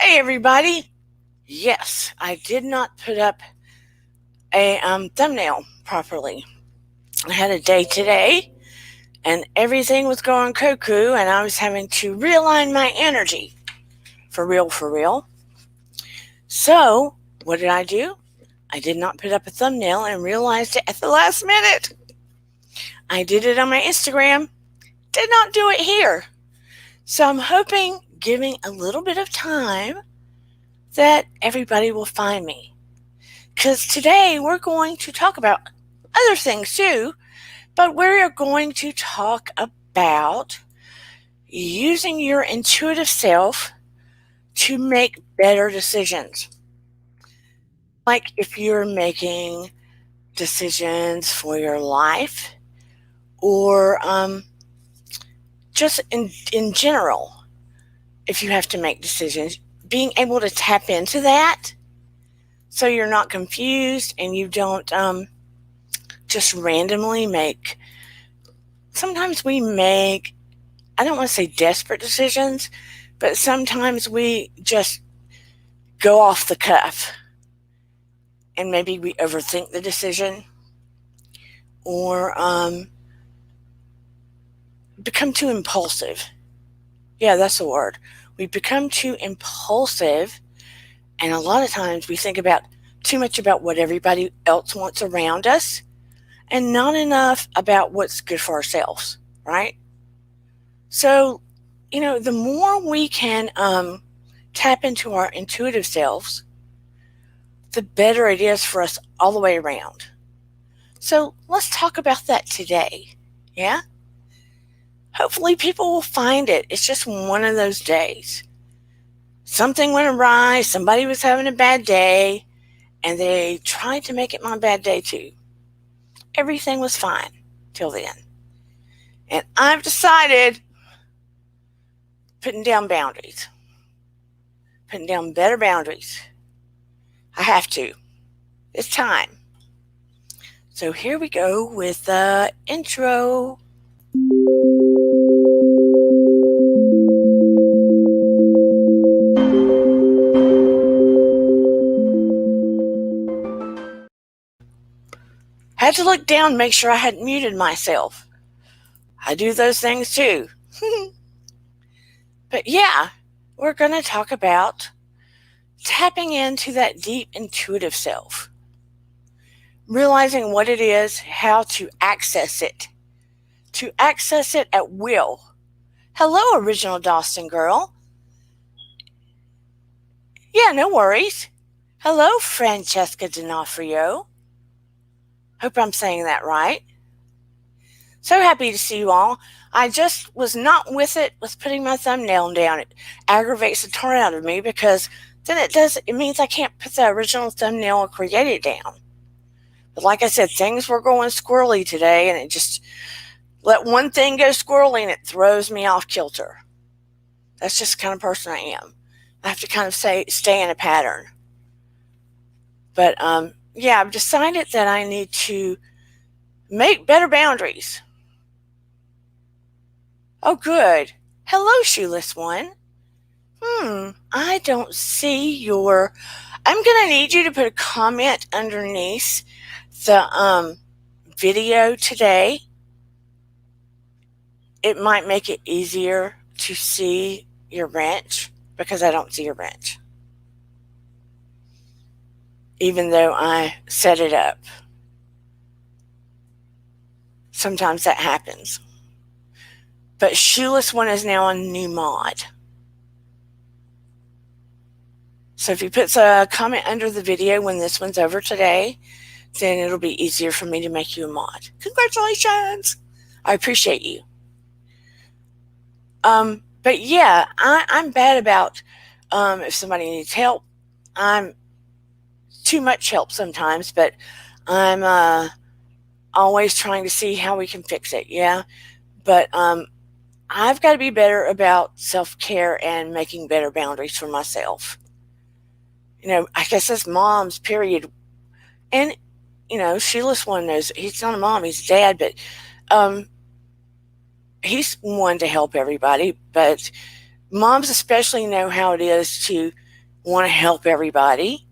Hi, everybody. Yes, I did not put up a thumbnail properly. I had a day today, and everything was going cuckoo, and I was having to realign my energy. For real, for real. So, what did I do? I did not put up a thumbnail and realized it at the last minute. I did it on my Instagram, did not do it here. So, I'm hoping, giving a little bit of time, that everybody will find me. Because today we're going to talk about other things too, but we're going to talk about using your intuitive self to make better decisions. Like if you're making decisions for your life or just in general, if you have to make decisions, being able to tap into that so you're not confused and you don't just randomly make. Sometimes we make, I don't want to say desperate decisions, but sometimes we just go off the cuff and maybe we overthink the decision or become too impulsive. Yeah, that's the word. We become too impulsive, and a lot of times we think about too much about what everybody else wants around us and not enough about what's good for ourselves, right? So, the more we can tap into our intuitive selves, the better it is for us all the way around. So let's talk about that today. Yeah? Hopefully people will find it. It's just one of those days. Something went awry, somebody was having a bad day, and they tried to make it my bad day too. Everything was fine till then. And I've decided putting down boundaries. Putting down better boundaries. I have to. It's time. So here we go with the intro. Had to look down and make sure I hadn't muted myself. I do those things too. But yeah, we're going to talk about tapping into that deep intuitive self. Realizing what it is, how to access it. To access it at will. Hello, original Dawson girl. Yeah, no worries. Hello, Francesca D'Onofrio. Hope I'm saying that right. So happy to see you all. I just was not with it with putting my thumbnail down. It aggravates the tar out of me because then it means I can't put the original thumbnail and create it down. But like I said, things were going squirrely today, and it just let one thing go squirrely and it throws me off kilter. That's just the kind of person I am. I have to kind of stay in a pattern. But yeah, I've decided that I need to make better boundaries. Oh, good. Hello, Shoeless One. I don't see your... I'm going to need you to put a comment underneath the video today. It might make it easier to see your wrench because I don't see your wrench. Even though I set it up. Sometimes that happens. But Shoeless One is now a new mod. So if you put a comment under the video when this one's over today, then it'll be easier for me to make you a mod. Congratulations! I appreciate you. But yeah, I'm bad about if somebody needs help. I'm too much help sometimes, but I'm always trying to see how we can fix it. Yeah, but I've got to be better about self-care and making better boundaries for myself. I guess as moms, period. And Shoeless One knows he's not a mom, he's a dad, but he's one to help everybody. But moms especially know how it is to want to help everybody,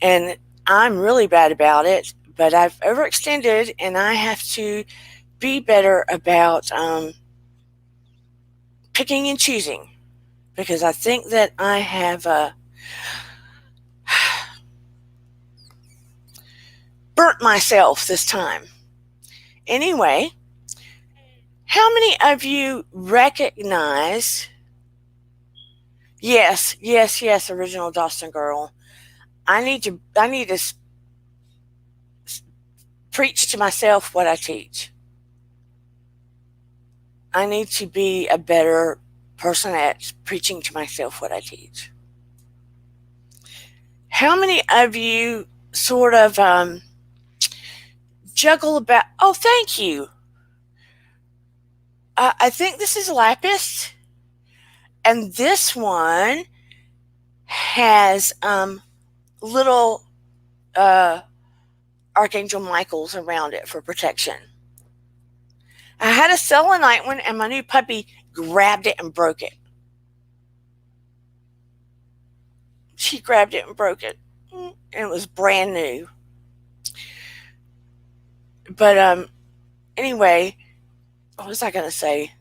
and I'm really bad about it, but I've overextended and I have to be better about picking and choosing, because I think that I have burnt myself this time. Anyway, how many of you recognize? Yes, yes, yes, original Dawson girl. I need to preach to myself what I teach. I need to be a better person at preaching to myself what I teach. How many of you sort of juggle about? Oh, thank you. I think this is lapis, and this one has little Archangel Michaels around it for protection. I had a selenite one, and my new puppy grabbed it and broke it. She grabbed it and broke it, and it was brand new. But anyway, what was I gonna say?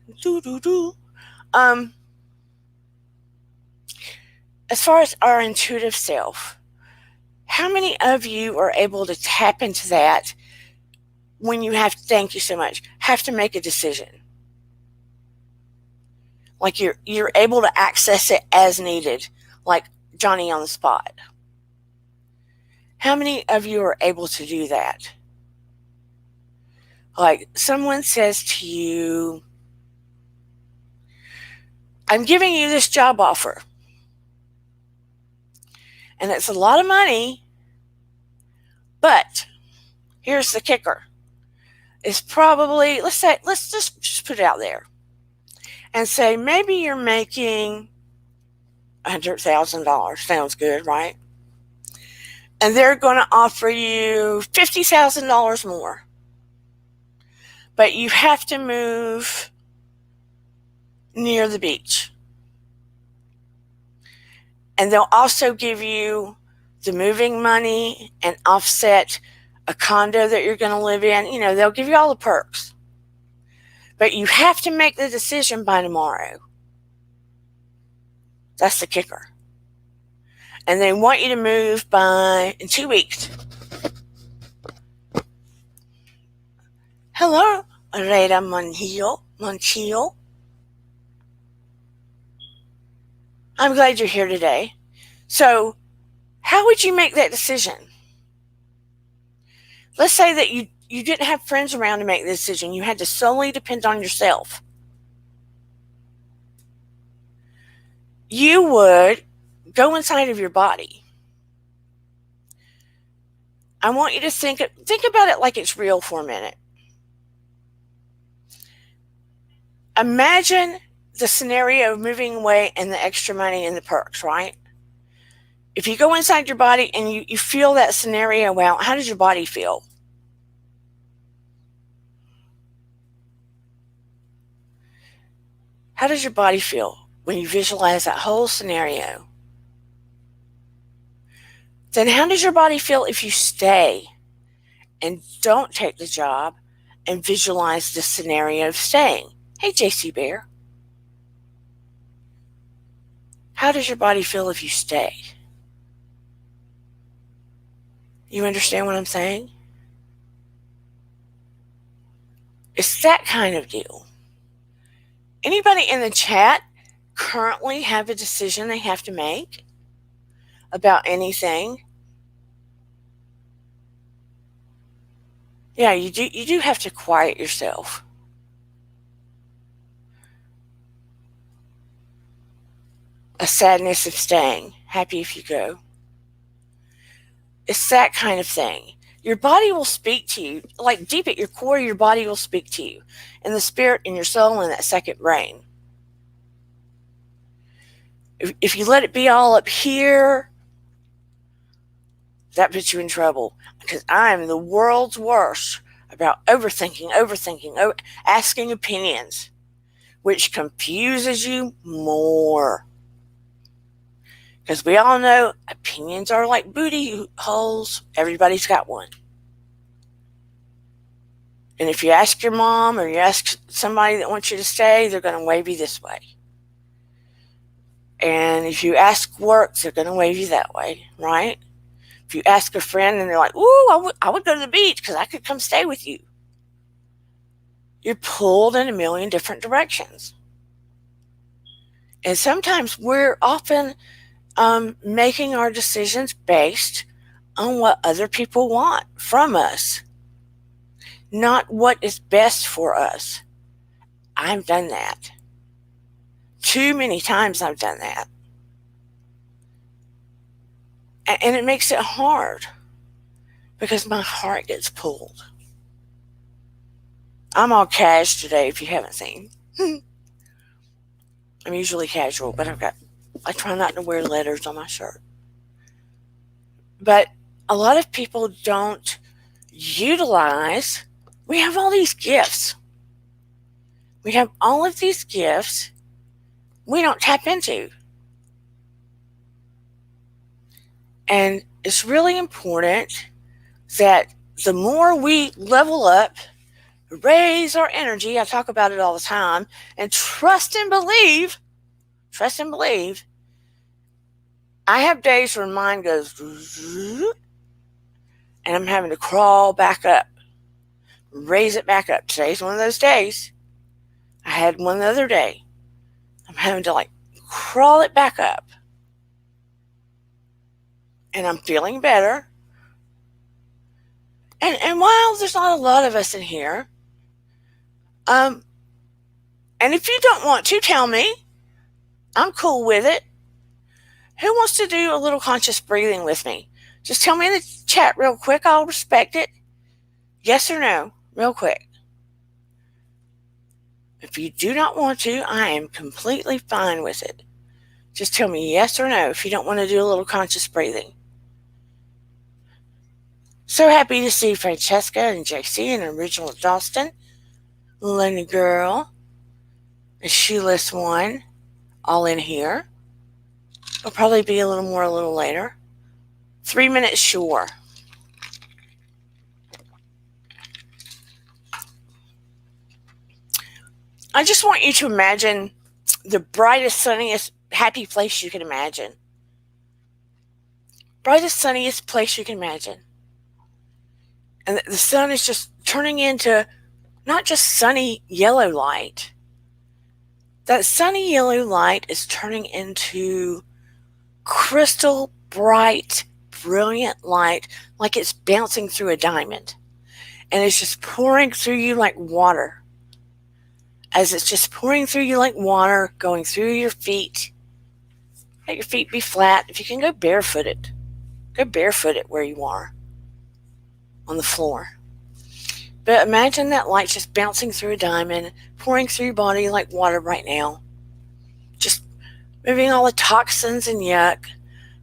As far as our intuitive self, how many of you are able to tap into that when you have, thank you so much, have to make a decision? Like you're able to access it as needed, like Johnny on the spot. How many of you are able to do that? Like someone says to you, I'm giving you this job offer, and it's a lot of money, but here's the kicker. It's probably, let's just put it out there and say maybe you're making $100,000. Sounds good, right? And they're going to offer you $50,000 more. But you have to move near the beach. And they'll also give you the moving money and offset a condo that you're going to live in. You know, they'll give you all the perks. But you have to make the decision by tomorrow. That's the kicker. And they want you to move in 2 weeks. Hello, Reda Monchillo. I'm glad you're here today. So, how would you make that decision? Let's say that you didn't have friends around to make the decision. You had to solely depend on yourself. You would go inside of your body. I want you to think about it like it's real for a minute. Imagine the scenario of moving away and the extra money and the perks, right? If you go inside your body and you feel that scenario out, how does your body feel? How does your body feel when you visualize that whole scenario? Then how does your body feel if you stay and don't take the job and visualize the scenario of staying? Hey, JC Bear. How does your body feel if you stay? You understand what I'm saying? It's that kind of deal. Anybody in the chat currently have a decision they have to make about anything? Yeah, you do have to quiet yourself. A sadness of staying, happy if you go. It's that kind of thing. Your body will speak to you, like deep at your core, your body will speak to you, and the spirit and your soul and that second brain. If you let it be all up here, that puts you in trouble, because I'm the world's worst about overthinking, asking opinions, which confuses you more. Because we all know opinions are like booty holes. Everybody's got one. And if you ask your mom or you ask somebody that wants you to stay, they're going to wave you this way. And if you ask work, they're going to wave you that way, right? If you ask a friend and they're like, ooh, I would go to the beach because I could come stay with you. You're pulled in a million different directions. And sometimes we're often making our decisions based on what other people want from us, not what is best for us. I've done that. Too many times I've done that. And it makes it hard because my heart gets pulled. I'm all cash today if you haven't seen. I'm usually casual, but I try not to wear letters on my shirt. But a lot of people don't utilize, we have all these gifts. We have all of these gifts we don't tap into. And it's really important that the more we level up, raise our energy, I talk about it all the time, and trust and believe, I have days where mine goes, and I'm having to crawl back up, raise it back up. Today's one of those days. I had one the other day. I'm having to crawl it back up. And I'm feeling better. And while there's not a lot of us in here, and if you don't want to tell me, I'm cool with it. Who wants to do a little conscious breathing with me? Just tell me in the chat real quick. I'll respect it. Yes or no, real quick. If you do not want to, I am completely fine with it. Just tell me yes or no if you don't want to do a little conscious breathing. So happy to see Francesca and JC and Original Dalston, Lenny Girl, and Shoeless One, all in here. It'll probably be a little later. 3 minutes sure. I just want you to imagine the brightest, sunniest, happy place you can imagine. Brightest, sunniest place you can imagine. And the sun is just turning into not just sunny yellow light. That sunny yellow light is turning into crystal bright, brilliant light, like it's bouncing through a diamond. And it's just pouring through you like water. As it's just pouring through you like water, going through your feet. Let your feet be flat. If you can go barefooted where you are on the floor. But imagine that light just bouncing through a diamond, pouring through your body like water right now. Just moving all the toxins and yuck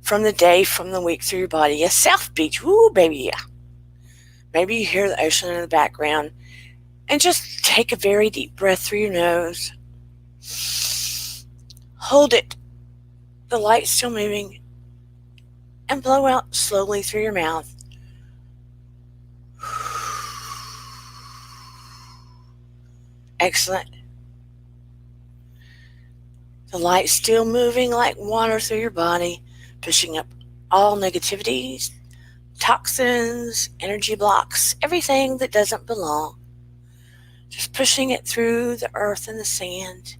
from the day, from the week through your body. Yes, South Beach. Woo, baby, yeah. Maybe you hear the ocean in the background. And just take a very deep breath through your nose. Hold it. The light's still moving. And blow out slowly through your mouth. Excellent. The light's still moving like water through your body, pushing up all negativities, toxins, energy blocks, everything that doesn't belong. Just pushing it through the earth and the sand,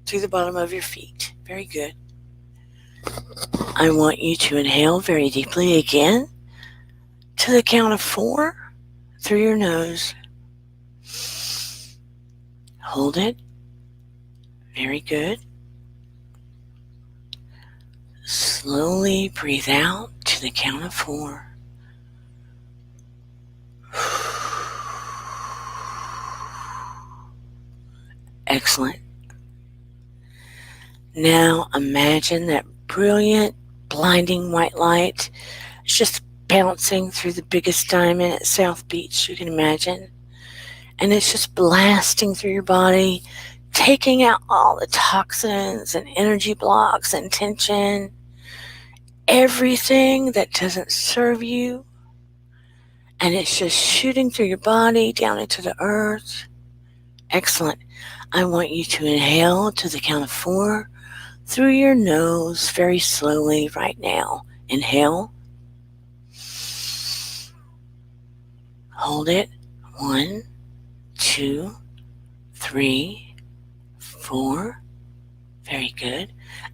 through the bottom of your feet. Very good. I want you to inhale very deeply again to the count of 4 through your nose. Hold it. Very good. Slowly breathe out to the count of 4. Excellent. Now imagine that brilliant, blinding white light is just bouncing through the biggest diamond at South Beach you can imagine. And it's just blasting through your body, taking out all the toxins and energy blocks and tension, everything that doesn't serve you, and it's just shooting through your body down into the earth. Excellent. I want you to inhale to the count of 4 through your nose very slowly right now. Inhale. Hold it. 1, 2, 3, 4. Very good.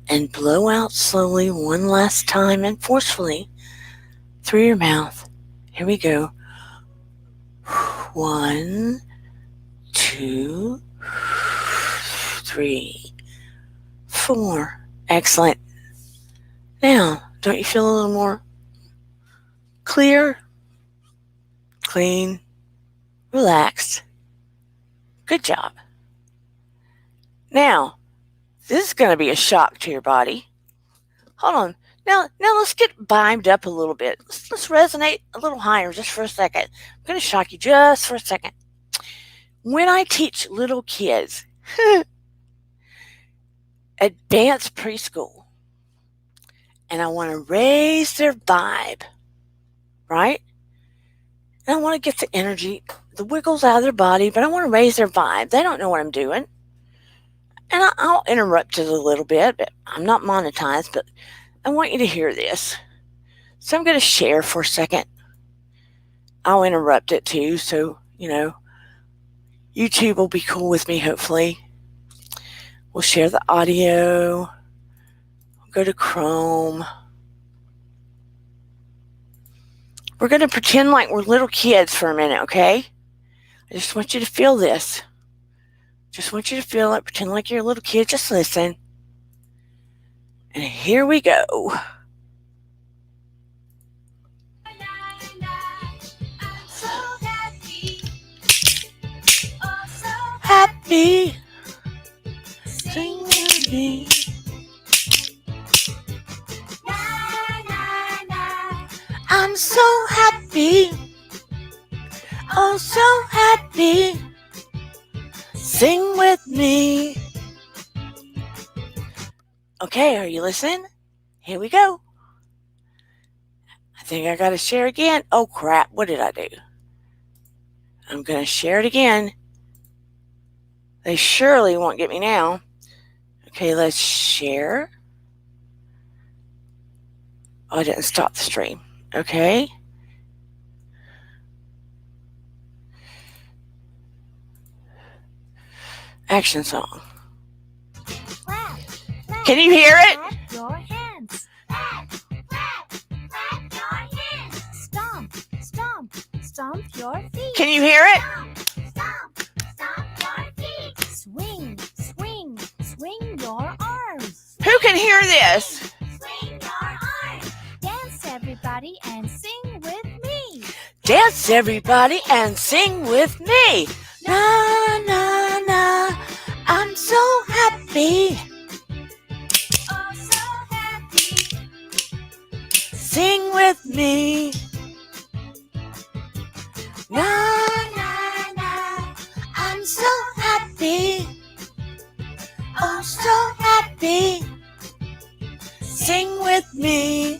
And blow out slowly one last time and forcefully through your mouth. Here we go. 1, 2, 3, 4. Excellent. Now, don't you feel a little more clear, clean, relaxed? Good job. Now, this is going to be a shock to your body. Hold on. Now let's get bimed up a little bit. Let's resonate a little higher just for a second. I'm going to shock you just for a second. When I teach little kids advanced preschool, and I want to raise their vibe, right? And I want to get the energy, the wiggles out of their body, but I want to raise their vibe. They don't know what I'm doing. And I'll interrupt it a little bit, but I'm not monetized, but I want you to hear this. So I'm going to share for a second. I'll interrupt it too, so, YouTube will be cool with me, hopefully. We'll share the audio. We'll go to Chrome. We're going to pretend like we're little kids for a minute, okay? I just want you to feel this. Just want you to feel it. Pretend like you're a little kid. Just listen. And here we go. Happy. Sing with me. I'm so happy. Oh, so happy. Sing with me. Okay, are you listening? Here we go. I think I got to share again. Oh, crap. What did I do? I'm going to share it again. They surely won't get me now. Okay, let's share. Oh, I didn't stop the stream. Okay. Action song. Can you hear it? Clap your hands. Clap your hands. Stomp, stomp, stomp your feet. Can you hear it? Stomp your feet. Swing, swing, swing your arms. Who can hear this? Swing your arms. Dance everybody and sing with me. Dance everybody and sing with me. Na, na, na. I'm so happy. Oh, so happy. Sing with me. Na, na, na. I'm so happy. Oh, so happy. Sing with me.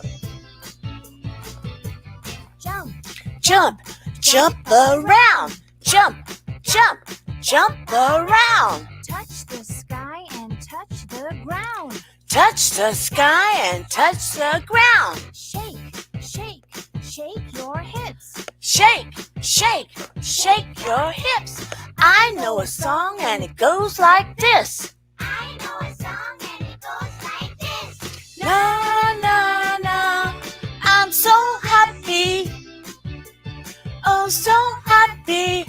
Jump, Jump, jump around. Jump, jump, jump around. touch the sky and touch the ground. Touch the sky and touch the ground. Shake, shake, shake your hips. Shake, shake, shake your hips. I know a song and it goes like this. I know a song and it goes like this. Na, na, na. I'm so happy. Oh, so happy.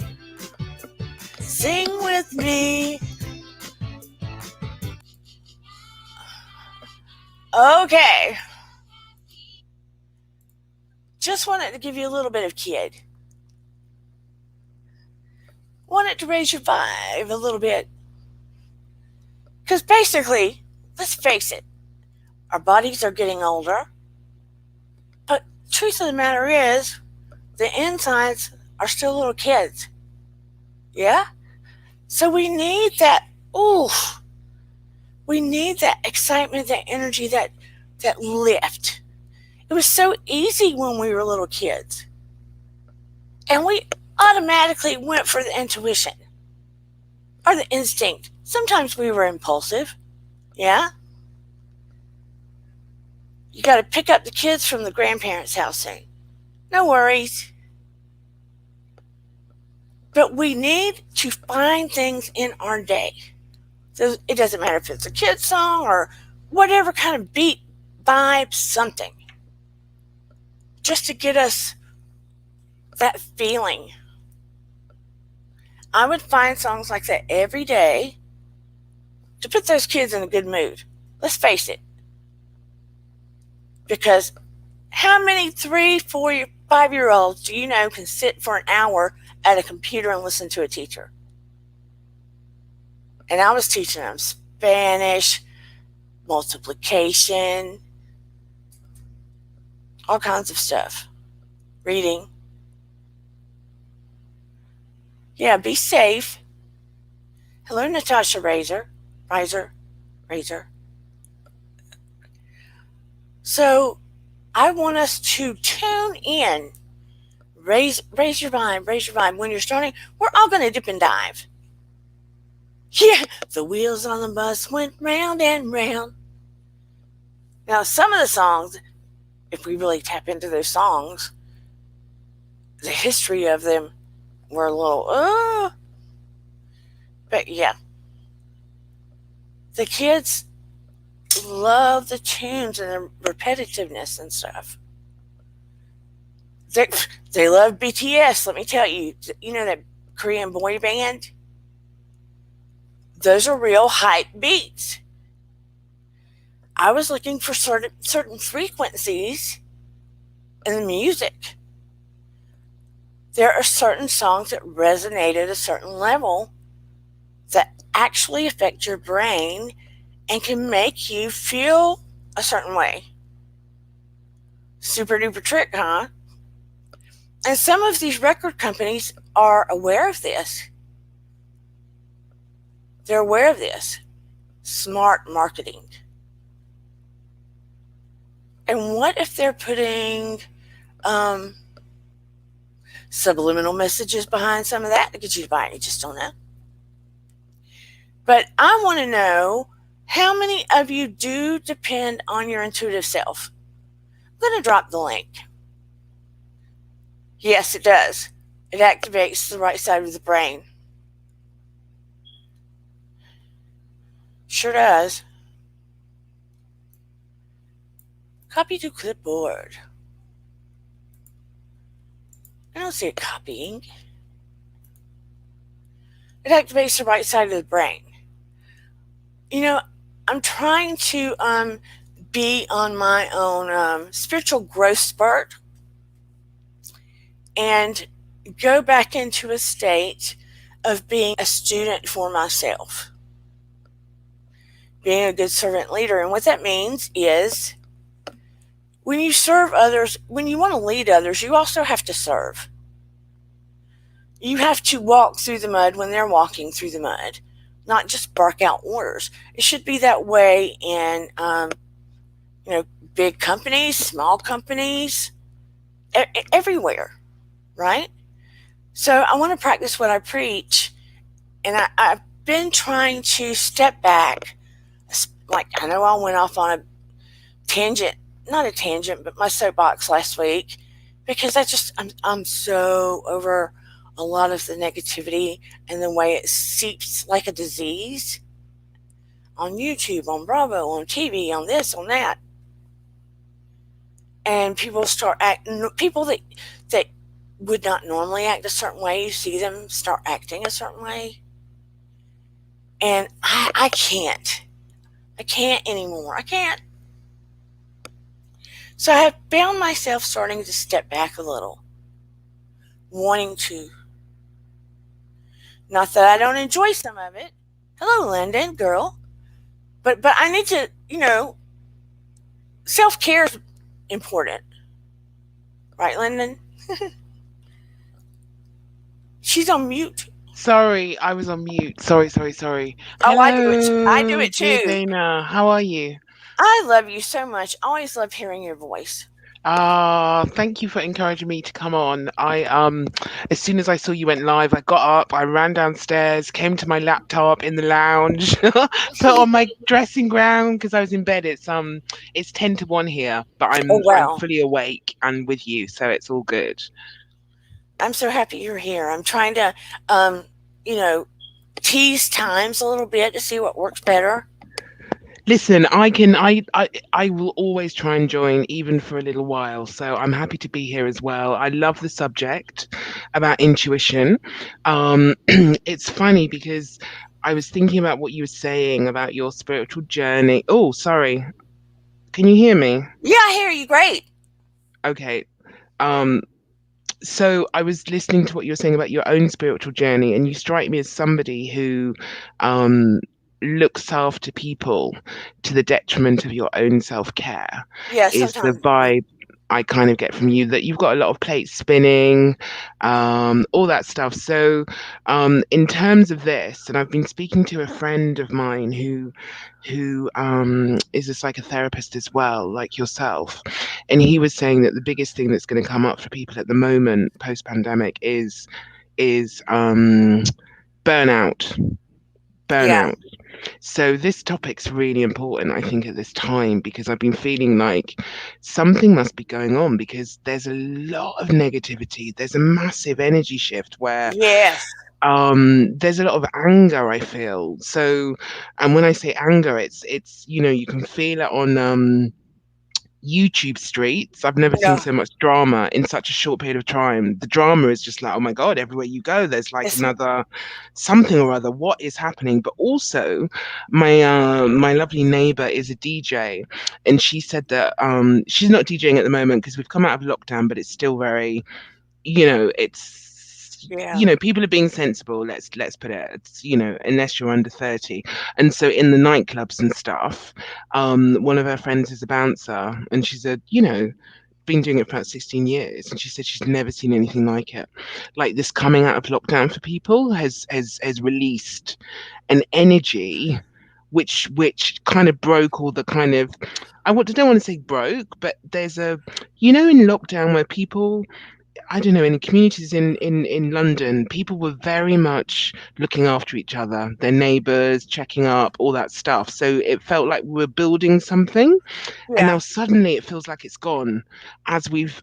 Sing with me. Okay. Just wanted to give you a little bit of kid. Wanted to raise your vibe a little bit. Because basically, let's face it, our bodies are getting older. But truth of the matter is, the insides are still little kids. Yeah? So we need that, we need that excitement, that energy, that lift. It was so easy when we were little kids. And we automatically went for the intuition or the instinct. Sometimes we were impulsive. Yeah? You got to pick up the kids from the grandparents' house soon. No worries. But we need to find things in our day. So it doesn't matter if it's a kid's song or whatever kind of beat, vibe, something. Just to get us that feeling. I would find songs like that every day to put those kids in a good mood. Let's face it. Because how many 3, 4, 5-year-olds do you know can sit for an hour at a computer and listen to a teacher? And I was teaching them Spanish, multiplication, all kinds of stuff. Reading. Yeah, be safe. Hello, Natasha Razor. So I want us to tune in. Raise your vibe. When you're starting, we're all going to dip and dive. Yeah, the wheels on the bus went round and round. Now, some of the songs, if we really tap into those songs, the history of them were a little, but yeah. The kids love the tunes and the repetitiveness and stuff. They love BTS, let me tell you. You know that Korean boy band? Those are real hype beats. I was looking for certain frequencies in the music. There are certain songs that resonate at a certain level that actually affect your brain and can make you feel a certain way. Super duper trick, huh? And some of these record companies are aware of this. They're aware of this. Smart marketing. And what if they're putting subliminal messages behind some of that to get you to buy it? You just don't know. But I want to know, how many of you do depend on your intuitive self? I'm going to drop the link. Yes, it does. It activates the right side of the brain. Sure does. Copy to clipboard. I don't see it copying. It activates the right side of the brain. You know, I'm trying to be on my own spiritual growth spurt and go back into a state of being a student for myself, being a good servant leader. And what that means is, when you serve others, when you want to lead others, you also have to serve. You have to walk through the mud when they're walking through the mud, not just bark out orders. It should be that way in, big companies, small companies, everywhere, right? So I want to practice what I preach, and I've been trying to step back. Like, I know I went off on a tangent, not a tangent, but my soapbox last week, because I'm so over a lot of the negativity and the way it seeps like a disease on YouTube, on Bravo, on TV, on this, on that. And people start acting, people that would not normally act a certain way, you see them start acting a certain way. And I can't anymore. I can't. So I have found myself starting to step back a little, wanting to. Not that I don't enjoy some of it. Hello, Lyndon, girl. But I need to, self-care is important. Right, Lyndon? She's on mute. Sorry, I was on mute. Sorry. Oh, I do it Dear too. Dana, how are you? I love you so much. Always love hearing your voice. Thank you for encouraging me to come on. As soon as I saw you went live, I got up, I ran downstairs, came to my laptop in the lounge, put on my dressing gown because I was in bed. It's 10 to 1 here, but Oh, I'm wow. fully awake and with you, so it's all good. I'm so happy you're here. I'm trying to, um, you know, tease times a little bit to see what works better. Listen, I will always try and join even for a little while. So I'm happy to be here as well. I love the subject about intuition. It's funny because I was thinking about what you were saying about your spiritual journey. Oh, sorry. Can you hear me? Yeah, I hear you. Great. Okay. Um, so I was listening to what you were saying about your own spiritual journey, and you strike me as somebody who um, looks after people to the detriment of your own self-care, Yeah, is the sometimes. vibe I kind of get from you, that you've got a lot of plates spinning, all that stuff. So, in terms of this, and I've been speaking to a friend of mine who is a psychotherapist as well, like yourself, and he was saying that the biggest thing that's going to come up for people at the moment post pandemic is burnout. Yeah, Burnout. So this topic's really important, I think, at this time because I've been feeling like something must be going on because there's a lot of negativity. There's a massive energy shift where yes, there's a lot of anger, I feel. So, and when I say anger, it's you can feel it on YouTube streets. I've never seen yeah. so much drama in such a short period of time. The drama is just like, oh my God, everywhere you go, there's like It's another something or other. What is happening? But also, my lovely neighbor is a DJ, and she said that she's not DJing at the moment because we've come out of lockdown, but it's still very, it's yeah, people are being sensible. Let's put it, it's, unless you're under 30. And so in the nightclubs and stuff, one of her friends is a bouncer, and she said, been doing it for about 16 years, and she said she's never seen anything like it. Like, this coming out of lockdown for people has released an energy which kind of broke all the kind of, don't want to say broke, but there's a, in lockdown where people, I don't know, in communities in London, people were very much looking after each other, their neighbours, checking up, all that stuff. So it felt like we were building something, and yeah, now suddenly it feels like it's gone. As we've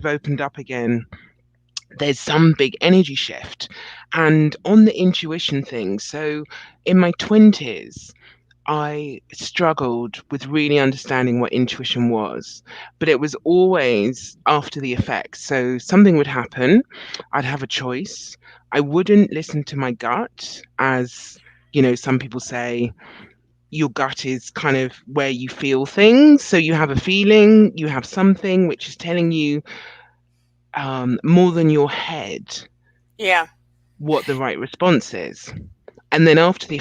opened up again, there's some big energy shift. And on the intuition thing, so in my 20s, I struggled with really understanding what intuition was, but it was always after the effects. So something would happen, I'd have a choice. I wouldn't listen to my gut, as some people say your gut is kind of where you feel things. So you have a feeling, you have something which is telling you more than your head yeah, what the right response is. And then after the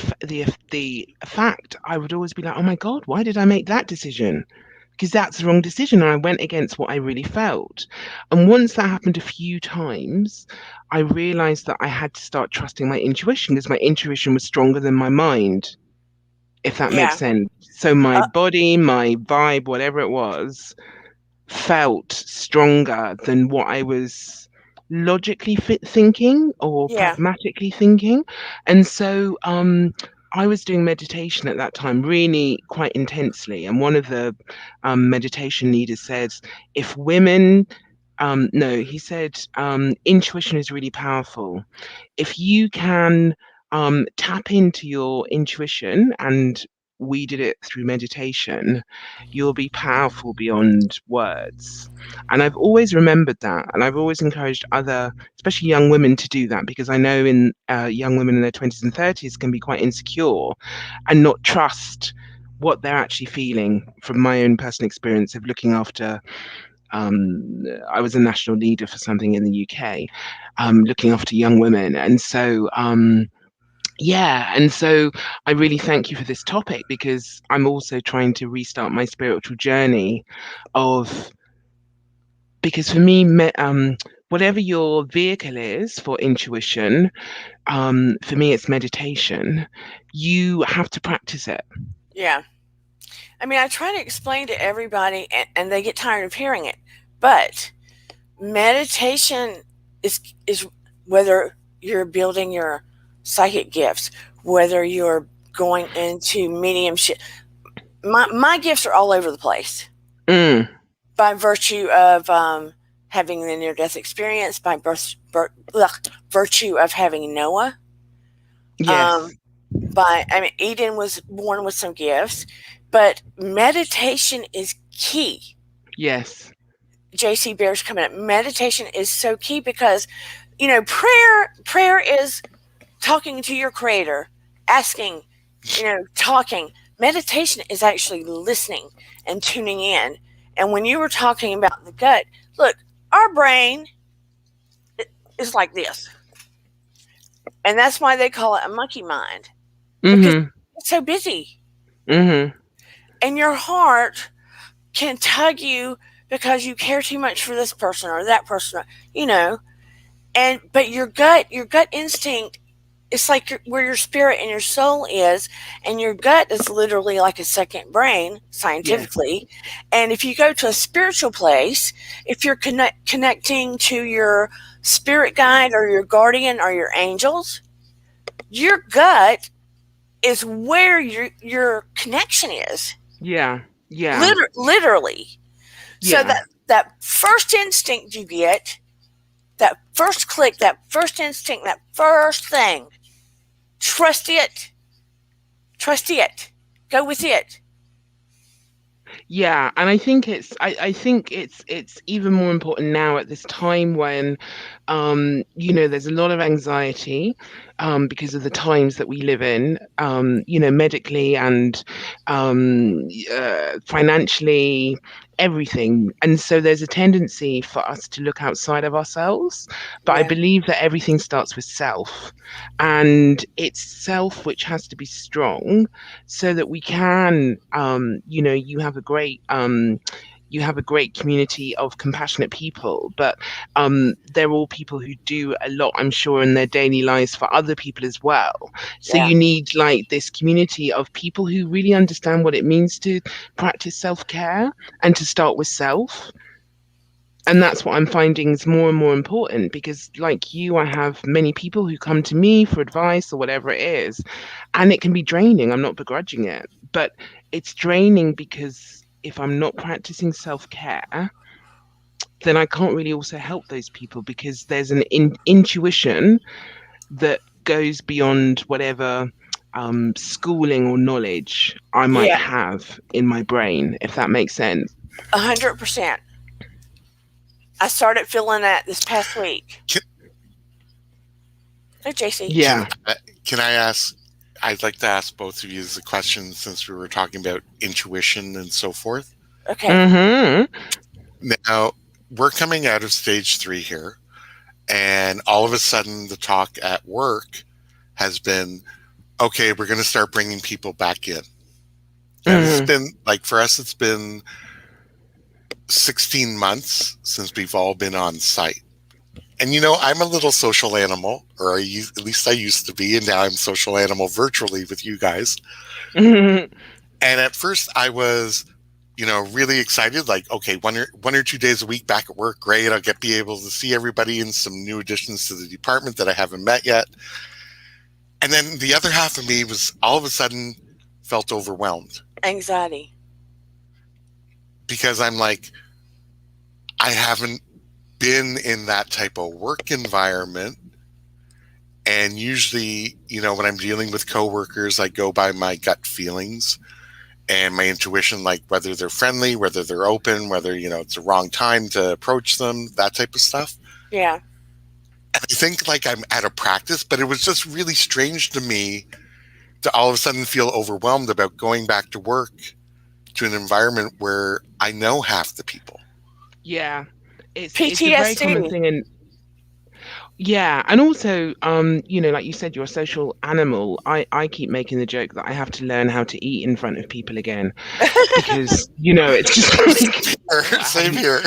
fact, I would always be like, oh my God, why did I make that decision? Because that's the wrong decision. And I went against what I really felt. And once that happened a few times, I realized that I had to start trusting my intuition because my intuition was stronger than my mind, if that makes yeah. sense. So my Uh, body, my vibe, whatever it was, felt stronger than what I was logically thinking or yeah, pragmatically thinking. And so I was doing meditation at that time really quite intensely. And one of the meditation leaders said, if women, no, he said, intuition is really powerful. If you can tap into your intuition, and we did it through meditation, you'll be powerful beyond words. And I've always remembered that. And I've always encouraged other, especially young women, to do that because I know in young women in their 20s and 30s can be quite insecure and not trust what they're actually feeling. From my own personal experience of looking after, I was a national leader for something in the UK, looking after young women. And so, yeah, and so I really thank you for this topic because I'm also trying to restart my spiritual journey of, because for me, whatever your vehicle is for intuition, for me, it's meditation. You have to practice it. yeah. I mean, I try to explain to everybody, and they get tired of hearing it. But meditation is whether you're building your psychic gifts, whether you're going into mediumship. My gifts are all over the place by virtue of having the near-death experience, by virtue of having Noah. Yes. Eden was born with some gifts, but meditation is key. Yes. JC Bear's coming up. Meditation is so key because, prayer is talking to your creator, asking, talking. Meditation is actually listening and tuning in. And when you were talking about the gut, look, our brain is like this. And that's why they call it a monkey mind. Because it's so busy. And your heart can tug you because you care too much for this person or that person, but your gut instinct, it's like where your spirit and your soul is, and your gut is literally like a second brain scientifically. Yes. And if you go to a spiritual place, if you're connecting to your spirit guide or your guardian or your angels, your gut is where your connection is. Yeah. Literally. Yeah. So that first instinct you get, that first click, that first instinct, that first thing, trust it. Go with it. Yeah, and I think it's even more important now at this time when there's a lot of anxiety because of the times that we live in, medically and financially, everything. And so there's a tendency for us to look outside of ourselves. But I believe that everything starts with self, and it's self which has to be strong so that we can, you have a great community of compassionate people, but they're all people who do a lot, I'm sure, in their daily lives for other people as well. So you need like this community of people who really understand what it means to practice self-care and to start with self. And that's what I'm finding is more and more important, because like you, I have many people who come to me for advice or whatever it is, and it can be draining. I'm not begrudging it, but it's draining because if I'm not practicing self-care, then I can't really also help those people, because there's an intuition that goes beyond whatever schooling or knowledge I might have in my brain, if that makes sense. 100%. I started feeling that this past week. Hey, JC. Yeah. Can I ask? I'd like to ask both of you a question, since we were talking about intuition and so forth. Okay. Now, we're coming out of stage 3 here, and all of a sudden the talk at work has been, okay, we're going to start bringing people back in. And it's been, like, for us, it's been 16 months since we've all been on site. And, I'm a little social animal, or at least I used to be, and now I'm a social animal virtually with you guys. And at first I was, really excited, like, okay, one or 2 days a week back at work, great. I'll be able to see everybody and some new additions to the department that I haven't met yet. And then the other half of me was all of a sudden felt overwhelmed. Anxiety. Because I'm like, I haven't been in that type of work environment. And usually, when I'm dealing with coworkers, I go by my gut feelings and my intuition, like whether they're friendly, whether they're open, whether, it's the wrong time to approach them, that type of stuff. Yeah. And I think like I'm at a practice, but it was just really strange to me to all of a sudden feel overwhelmed about going back to work to an environment where I know half the people. Yeah. It's PTSD. a very common thing. Yeah, and also, like you said, you're a social animal. I keep making the joke that I have to learn how to eat in front of people again because, it's just like I Same haven't here.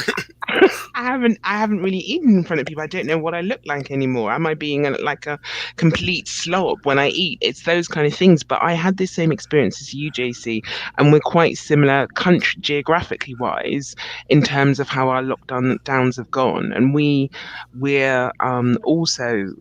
I haven't really eaten in front of people. I don't know what I look like anymore. Am I being like a complete slob when I eat? It's those kind of things. But I had this same experience as you, JC, and we're quite similar country geographically wise in terms of how our lockdown downs have gone. And we're also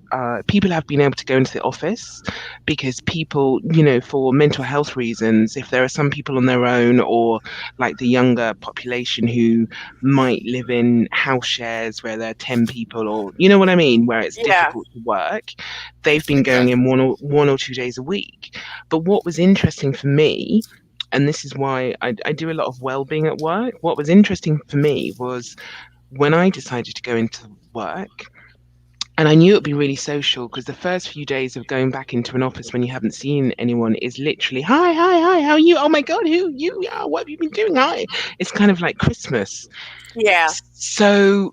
people have been able to go into the office because people, for mental health reasons, if there are some people on their own or like the younger population who might live in house shares where there are 10 people, or you know what I mean, where it's Yeah. difficult to work, they've been going Yeah. in 1 or 2 days a week. But what was interesting for me, and this is why I do a lot of well-being at work, what was interesting for me was when I decided to go into work, and I knew it'd be really social because the first few days of going back into an office when you haven't seen anyone is literally, hi, hi, hi, how are you? Oh my God, who you? What have you been doing? Hi. It's kind of like Christmas. Yeah. So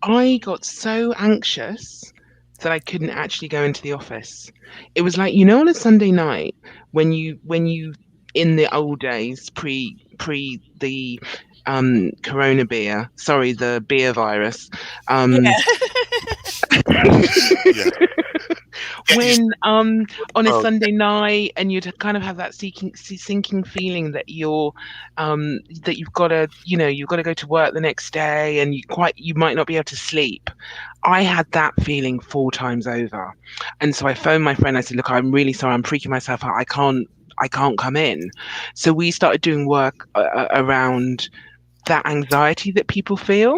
I got so anxious that I couldn't actually go into the office. It was like, on a Sunday night when you in the old days, pre the corona beer, sorry, the beer virus, Yeah. Yeah. Yeah. when on a Oh, Sunday night, and you'd kind of have that sinking feeling that you've got to go to work the next day, and you might not be able to sleep. I had that feeling 4 times over, and so I phoned my friend. I said, "Look, I'm really sorry. I'm freaking myself out. I can't come in." So we started doing work around that anxiety that people feel,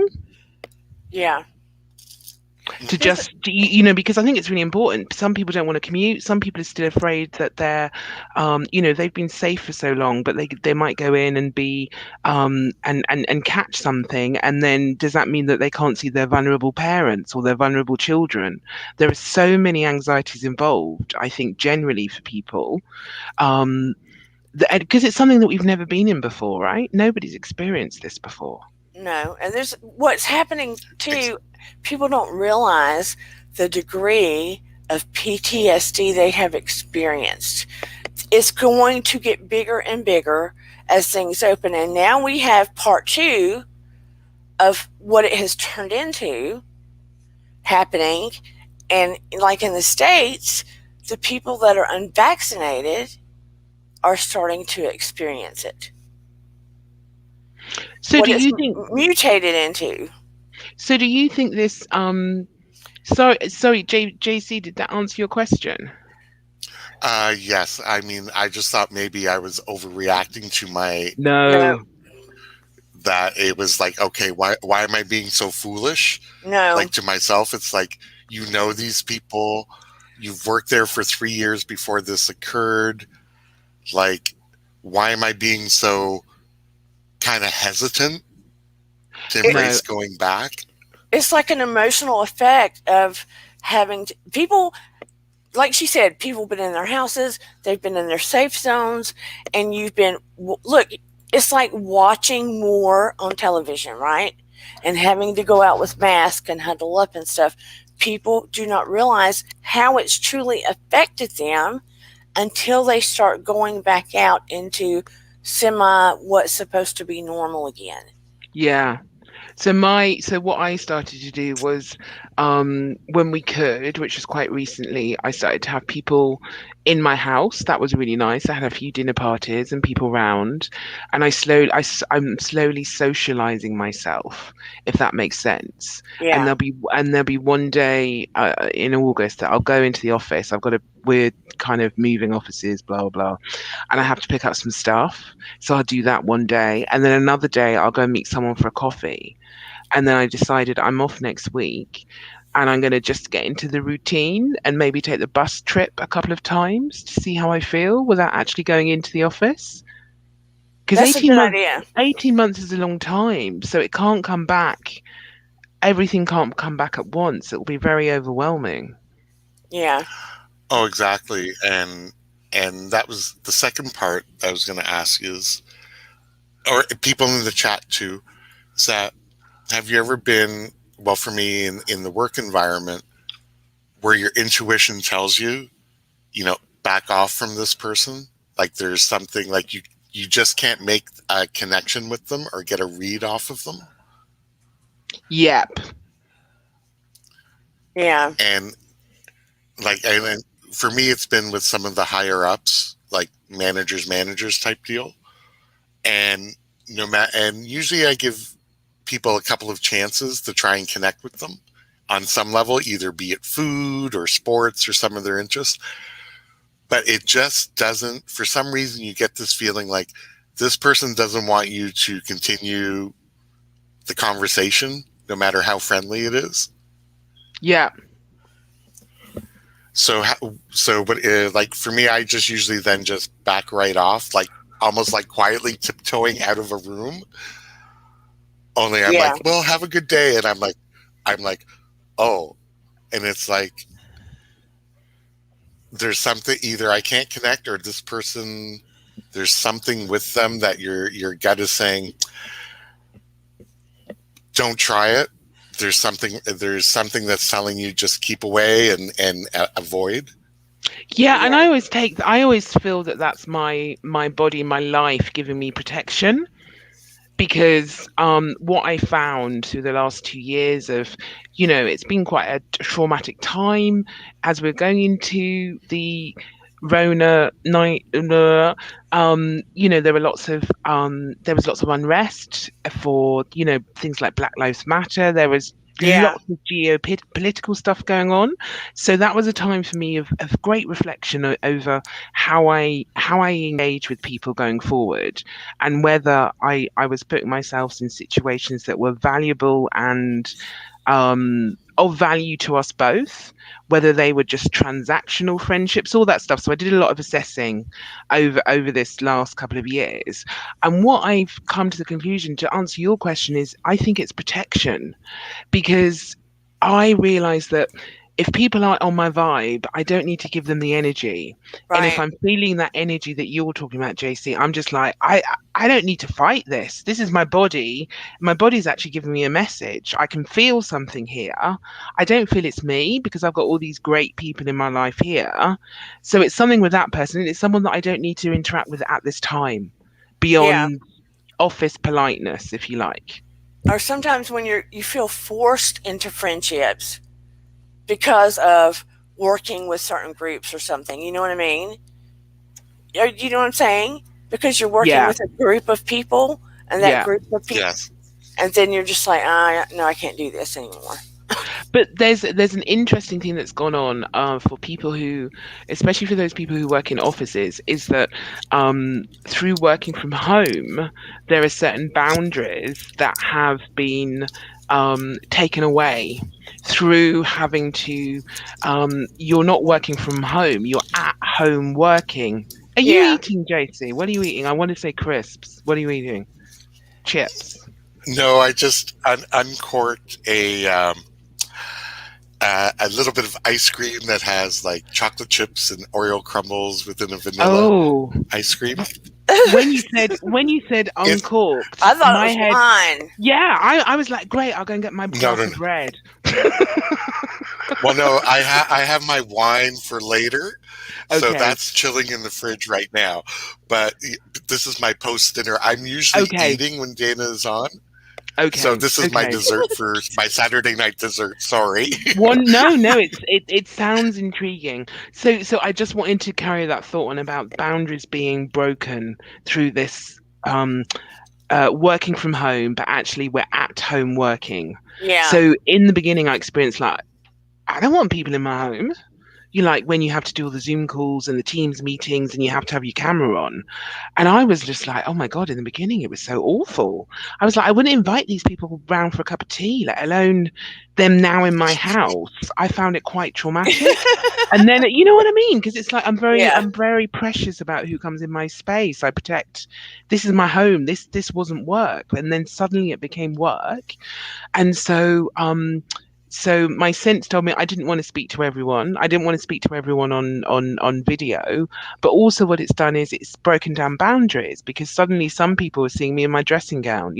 Yeah. to Here's just because I think it's really important. Some people don't want to commute. Some people are still afraid that they've been safe for so long, but they might go in and be and catch something, and then does that mean that they can't see their vulnerable parents or their vulnerable children? There are so many anxieties involved, I think, generally for people, because it's something that we've never been in before, right? Nobody's experienced this before. No, and there's what's happening ex- too. People don't realize the degree of PTSD they have experienced. It's going to get bigger and bigger as things open. And now we have part two of what it has turned into happening. And like in the States, the people that are unvaccinated are starting to experience it. So What do it's you think? mutated into. So do you think this? Sorry, JC, did that answer your question? yes. I mean, I just thought maybe I was overreacting to No, No. that it was like, okay, why am I being so foolish? no. Like to myself, it's like, these people, you've worked there for 3 years before this occurred. Like, why am I being so kind of hesitant to It, No. embrace going back? it's like an emotional effect of having people, like she said, people have been in their houses, they've been in their safe zones, and you've been, look, it's like watching more on television, right? And having to go out with masks and huddle up and stuff. People do not realize how it's truly affected them until they start going back out into semi what's supposed to be normal again. Yeah. So what I started to do was, when we could, which was quite recently, I started to have people in my house. That was really nice. I had a few dinner parties and people round, and I'm slowly socializing myself, if that makes sense. And Yeah. there'll be one day in August that I'll go into the office. We're kind of moving offices, blah blah blah, and I have to pick up some stuff. So I'll do that one day, and then another day I'll go meet someone for a coffee. And then I decided I'm off next week, and I'm going to just get into the routine and maybe take the bus trip a couple of times to see how I feel without actually going into the office. Because That's a good idea. 18 months is a long time, so it can't come back. Everything can't come back at once. It will be very overwhelming. Yeah. Oh, exactly. And that was the second part I was going to ask is, or people in the chat too, is that have you ever been, well, for me in the work environment, where your intuition tells you, back off from this person. Like there's something like you just can't make a connection with them or get a read off of them. Yep. Yeah. And and for me, it's been with some of the higher ups, like managers type deal. And and usually I give people a couple of chances to try and connect with them on some level, either be it food or sports or some of their interests. But it just doesn't, for some reason, you get this feeling like this person doesn't want you to continue the conversation, no matter how friendly it is. Yeah. But like for me, I just usually then just back right off, like almost like quietly tiptoeing out of a room. Only I'm like, well, have a good day. And I'm like, oh, and it's like, there's something, either I can't connect or this person, there's something with them that your gut is saying, don't try it. There's something that's telling you just keep away and avoid. Yeah, and I always feel that that's my body, my life giving me protection. Because what I found through the last 2 years of, it's been quite a traumatic time as we're going into the Rona night. There were lots of unrest for things like Black Lives Matter. There was lots of geopolitical stuff going on, so that was a time for me of great reflection over how I engage with people going forward, and whether I was putting myself in situations that were valuable and of value to us both, whether they were just transactional friendships, all that stuff. So I did a lot of assessing over this last couple of years, and what I've come to the conclusion, to answer your question, is I think it's protection. Because I realize that if people aren't on my vibe, I don't need to give them the energy. Right. And if I'm feeling that energy that you're talking about, JC, I'm just like, I don't need to fight this. This is my body. My body's actually giving me a message. I can feel something here. I don't feel it's me because I've got all these great people in my life here. So it's something with that person. It's someone that I don't need to interact with at this time, beyond office politeness, if you like. Or sometimes when you feel forced into friendships because of working with certain groups or something, you know what I mean? You know what I'm saying? Because you're working with a group of people, and that group of people, and then you're just like, no, I can't do this anymore. But there's an interesting thing that's gone on for people who, especially for those people who work in offices, is that through working from home, there are certain boundaries that have been taken away through having to, you're not working from home, you're at home working. Are you eating, JC? What are you eating? I want to say crisps. What are you eating? Chips? No, I just uncorked a little bit of ice cream that has like chocolate chips and Oreo crumbles within a vanilla ice cream. When you said uncorked, I thought it was wine. Yeah, I was like, great, I'll go and get my glass of red. Well, no, I have my wine for later. Okay. So that's chilling in the fridge right now. But this is my post dinner. I'm usually eating when Dana is on. Okay. So this is my dessert for my Saturday night dessert. Sorry. No. It sounds intriguing. So I just wanted to carry that thought on about boundaries being broken through this working from home, but actually we're at home working. Yeah. So in the beginning, I experienced like, I don't want people in my home. You like when you have to do all the Zoom calls and the Teams meetings and you have to have your camera on. And I was just like, oh my God, in the beginning, it was so awful. I was like, I wouldn't invite these people round for a cup of tea, let alone them now in my house. I found it quite traumatic. And then, you know what I mean? Because it's like, I'm very precious about who comes in my space. I protect, this is my home. This wasn't work. And then suddenly it became work. And so, so my sense told me I didn't want to speak to everyone. I didn't want to speak to everyone on video. But also what it's done is it's broken down boundaries, because suddenly some people are seeing me in my dressing gown,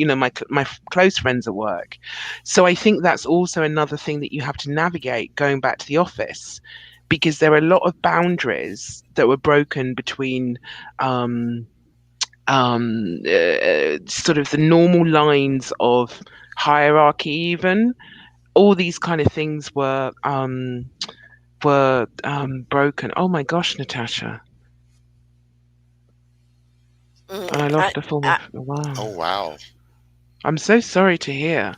my close friends at work. So I think that's also another thing that you have to navigate going back to the office, because there are a lot of boundaries that were broken between sort of the normal lines of hierarchy. Even all these kind of things were broken. Oh my gosh, Natasha. And I lost the form of, wow. Oh, wow. I'm so sorry to hear.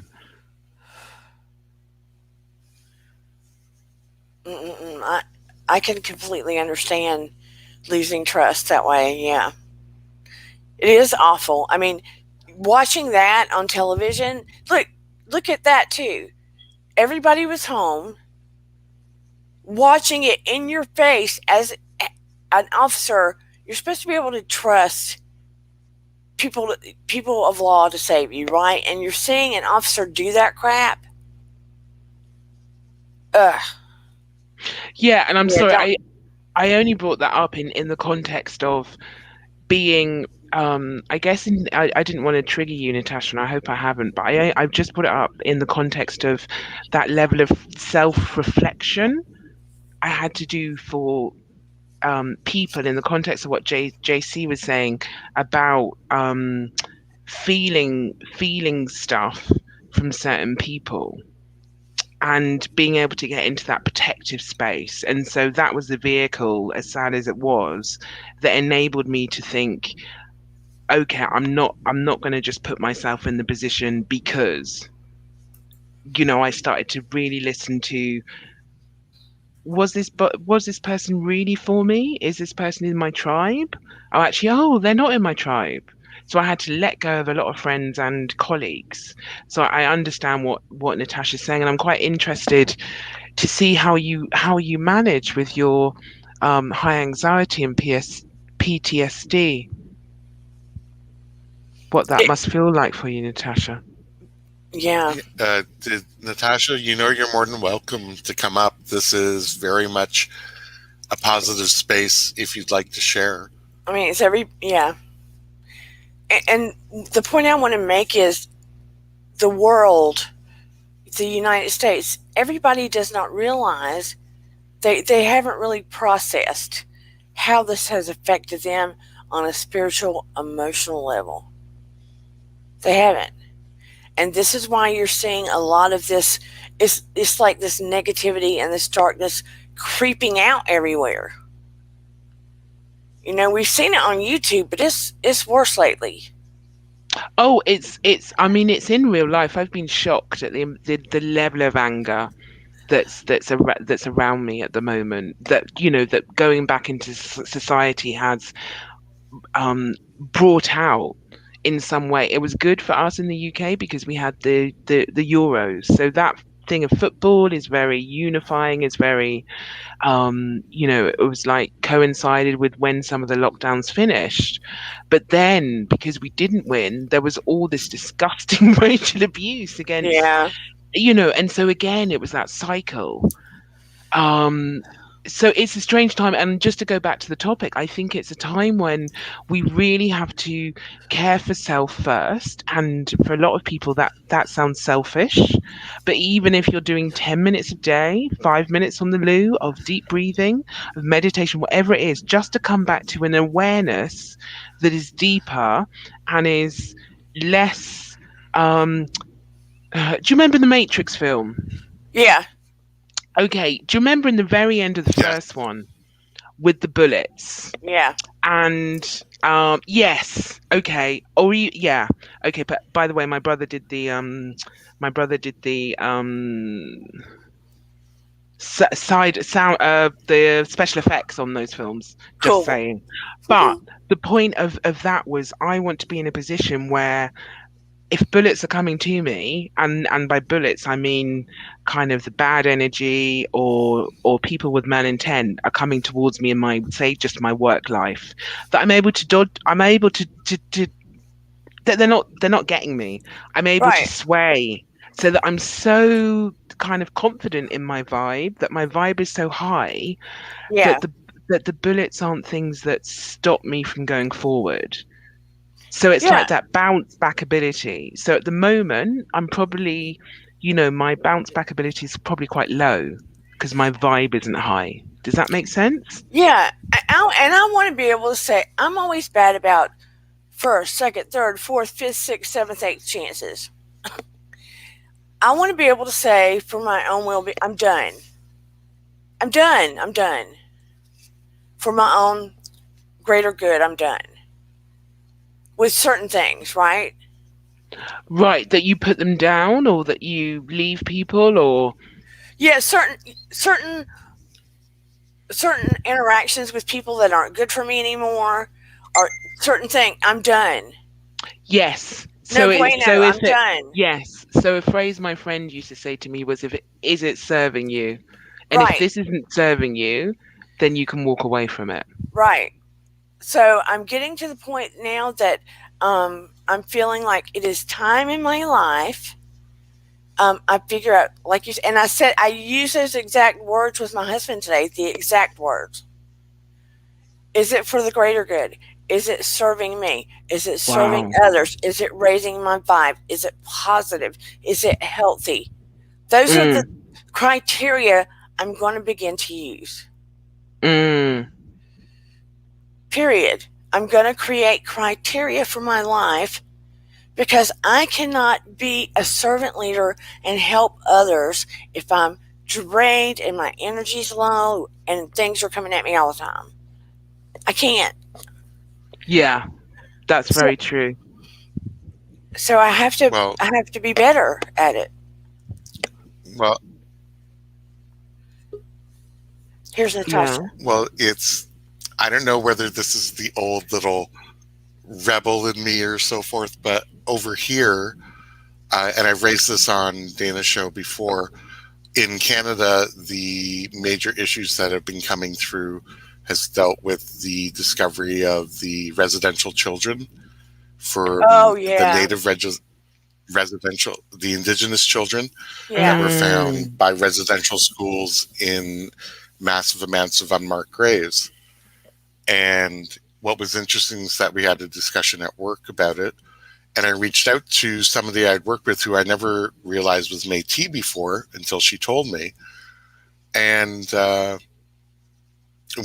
I can completely understand losing trust that way. Yeah, it is awful. I mean, watching that on television. Look at that too. Everybody was home, watching it in your face as an officer. You're supposed to be able to trust people of law to save you, right? And you're seeing an officer do that crap. Ugh. Yeah, and I'm Yeah, sorry, I only brought that up in the context of being I guess I didn't want to trigger you, Natasha, and I hope I haven't, but I've just put it up in the context of that level of self-reflection I had to do for people, in the context of what JC was saying about feeling stuff from certain people and being able to get into that protective space. And so that was the vehicle, as sad as it was, that enabled me to think, okay, I'm not going to just put myself in the position, because I started to really listen to, was this person really for me? Is this person in my tribe? They're not in my tribe. So I had to let go of a lot of friends and colleagues. So I understand what Natasha's saying, and I'm quite interested to see how you manage with your high anxiety and PTSD. What that must feel like for you, Natasha. Yeah. Natasha, you're more than welcome to come up. This is very much a positive space if you'd like to share. I mean, yeah. And the point I want to make is the world, the United States, everybody does not realize they haven't really processed how this has affected them on a spiritual, emotional level. They haven't. And this is why you're seeing a lot of this. It's like this negativity and this darkness creeping out everywhere. We've seen it on YouTube, but it's worse lately. Oh, it's in real life. I've been shocked at the level of anger that's around me at the moment. That that going back into society has brought out in some way. It was good for us in the UK because we had the Euros. So that thing of football is very unifying, is very it was like coincided with when some of the lockdowns finished. But then, because we didn't win, there was all this disgusting racial abuse against, and so again it was that cycle. So it's a strange time. And just to go back to the topic, I think it's a time when we really have to care for self first. And for a lot of people that sounds selfish, but even if you're doing 10 minutes a day, 5 minutes on the loo of deep breathing, of meditation, whatever it is, just to come back to an awareness that is deeper and is less do you remember the Matrix film? Yeah. Okay, do you remember in the very end of the first one with the bullets? Yeah. And yes, okay. Yeah, okay. But by the way, my brother did the side sound the special effects on those films. Just Cool. saying. But the point of that was, I want to be in a position where, if bullets are coming to me, and by bullets I mean kind of the bad energy or people with malintent are coming towards me in my, say, just my work life, that I'm able to that they're not getting me. I'm able to sway so that I'm so kind of confident in my vibe, that my vibe is so high Yeah. that the bullets aren't things that stop me from going forward. So it's Yeah. like that bounce back ability. So at the moment, I'm probably, my bounce back ability is probably quite low because my vibe isn't high. Does that make sense? Yeah. And I want to be able to say, I'm always bad about first, second, third, fourth, fifth, sixth, seventh, eighth chances. I want to be able to say, for my own will be, I'm done. I'm done. I'm done. For my own greater good, I'm done. With certain things, right? Right, that you put them down or that you leave people or Yeah, certain interactions with people that aren't good for me anymore, or certain thing. I'm done. yes. No So bueno. I'm done. yes. So a phrase my friend used to say to me was, is it serving you? And if Right. this isn't serving you, then you can walk away from it. Right. So I'm getting to the point now that I'm feeling like it is time in my life. I figure out, like you said, and I use those exact words with my husband today, the exact words. Is it for the greater good? Is it serving me? Is it serving Wow. others? Is it raising my vibe? Is it positive? Is it healthy? Those are the Mm, criteria I'm going to begin to use. mm. Period. I'm going to create criteria for my life because I cannot be a servant leader and help others if I'm drained and my energy's low and things are coming at me all the time. I can't. Yeah, that's So, very true. so I have to Well, I have to be better at it. well, Here's Yeah. Natasha. well. I don't know whether this is the old little rebel in me or so forth, but over here, and I've raised this on Dana's show before. In Canada, the major issues that have been coming through has dealt with the discovery of the residential children for Oh the yeah, native residential, the indigenous children that yeah, were Mm, found by residential schools in massive amounts of unmarked graves. And what was interesting is that we had a discussion at work about it. And I reached out to somebody I'd worked with who I never realized was Métis before until she told me. And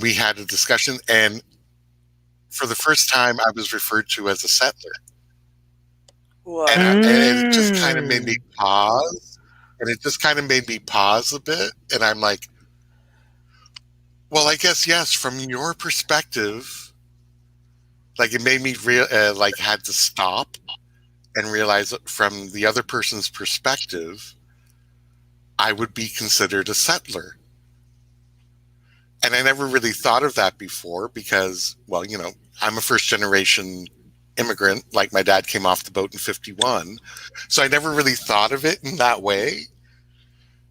we had a discussion. And for the first time, I was referred to as a settler. whoa, And it just kind of made me mm. pause. And it just kind of made me pause a bit. And I'm like, well, I guess, yes, from your perspective, like it made me had to stop and realize that from the other person's perspective, I would be considered a settler. And I never really thought of that before because, well, I'm a first generation immigrant. Like my dad came off the boat in 51. So I never really thought of it in that way.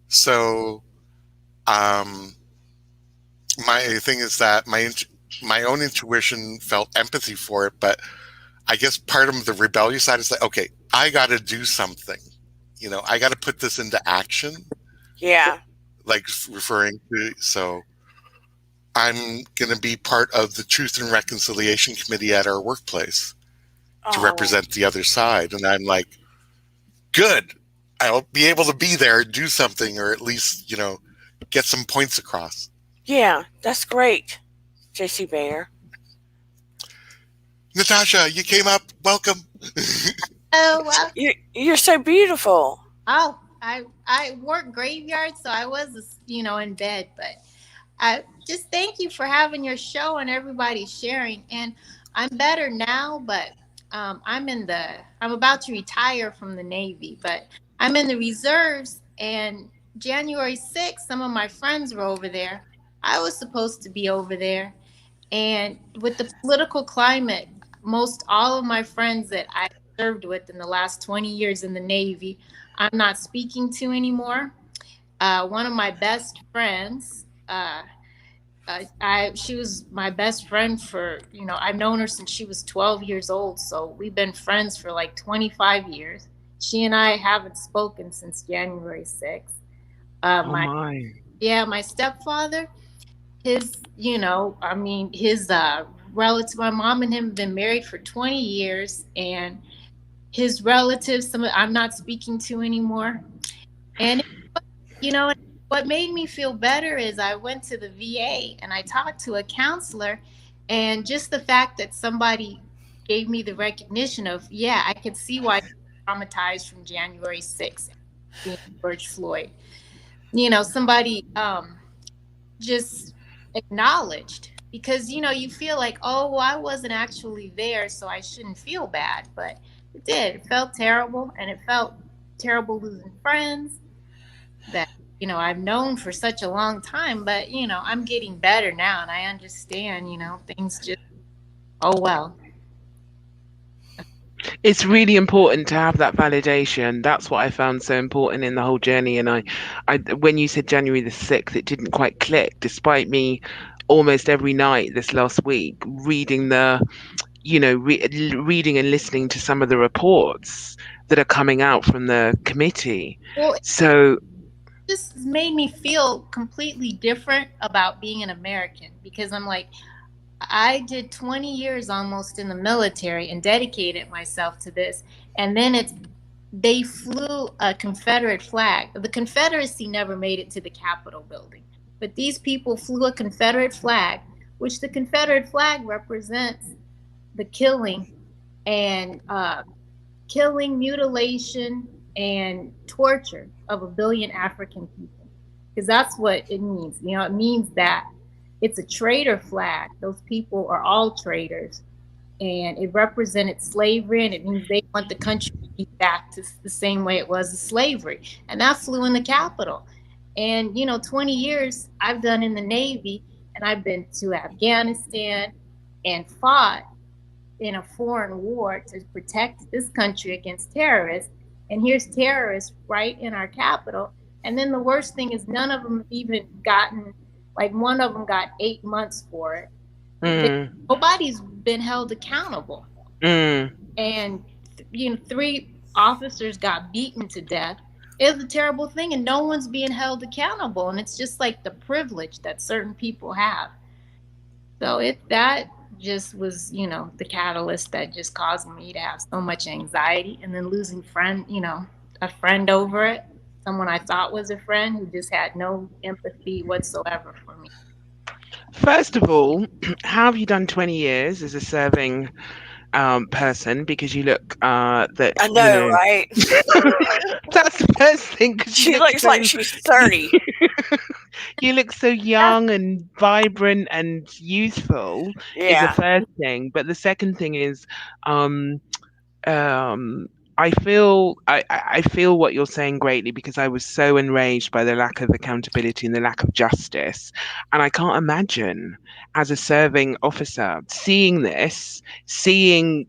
So my thing is that my own intuition felt empathy for it, but I guess part of the rebellious side is like, okay, I got to do something. I got to put this into action, yeah. like referring to. So I'm going to be part of the Truth and Reconciliation Committee at our workplace to Oh, represent the other side. And I'm like, good. I'll be able to be there, do something, or at least, get some points across. yeah. That's great, JC Bayer. Natasha, you came up. Welcome. Oh well. You're so beautiful. Oh, I work graveyard, so I was in bed. But I just thank you for having your show and everybody sharing. And I'm better now, but I'm about to retire from the Navy, but I'm in the reserves. And January 6th, some of my friends were over there. I was supposed to be over there, and with the political climate, most all of my friends that I served with in the last 20 years in the Navy, I'm not speaking to anymore. One of my best friends, she was my best friend for, I've known her since she was 12 years old. So we've been friends for like 25 years. She and I haven't spoken since January 6th. Oh My my. my stepfather, his, I mean, his relative, my mom and him have been married for 20 years, and his relatives, I'm not speaking to anymore. And, you know, what made me feel better is I went to the VA and I talked to a counselor, and just the fact that somebody gave me the recognition of, yeah, I could see why I'm traumatized from January 6th, being George Floyd. Somebody just acknowledged, because you feel like, oh, well, I wasn't actually there, so I shouldn't feel bad, but it did. It felt terrible, and it felt terrible losing friends that I've known for such a long time. But I'm getting better now, and I understand. Things just, oh well. It's really important to have that validation. That's what I found so important in the whole journey. And when you said January the 6th, it didn't quite click, despite me almost every night this last week reading reading and listening to some of the reports that are coming out from the committee. Well, So this made me feel completely different about being an American, because I'm like, I did 20 years almost in the military and dedicated myself to this. And then they flew a Confederate flag. The Confederacy never made it to the Capitol building, but these people flew a Confederate flag, which the Confederate flag represents the killing and mutilation, and torture of 1 billion African people. Because that's what it means. It means that it's a traitor flag. Those people are all traitors. And it represented slavery, and it means they want the country to be back to the same way it was in slavery. And that flew in the Capitol. And, 20 years I've done in the Navy, and I've been to Afghanistan and fought in a foreign war to protect this country against terrorists. And here's terrorists right in our capital. And then the worst thing is, none of them have even gotten, like, one of them got 8 months for it. Nobody's been held accountable. And 3 officers got beaten to death. It's a terrible thing, and no one's being held accountable. And it's just like the privilege that certain people have. So that just was, the catalyst that just caused me to have so much anxiety. And then losing a friend over it, someone I thought was a friend who just had no empathy whatsoever for me. First of all, how have you done 20 years as a serving person? Because you look that I know, right? That's the first thing. She looks like she's 30. You look so young and vibrant and youthful. Yeah. Is the first thing, but the second thing is, I feel what you're saying greatly, because I was so enraged by the lack of accountability and the lack of justice. And I can't imagine, as a serving officer, seeing everything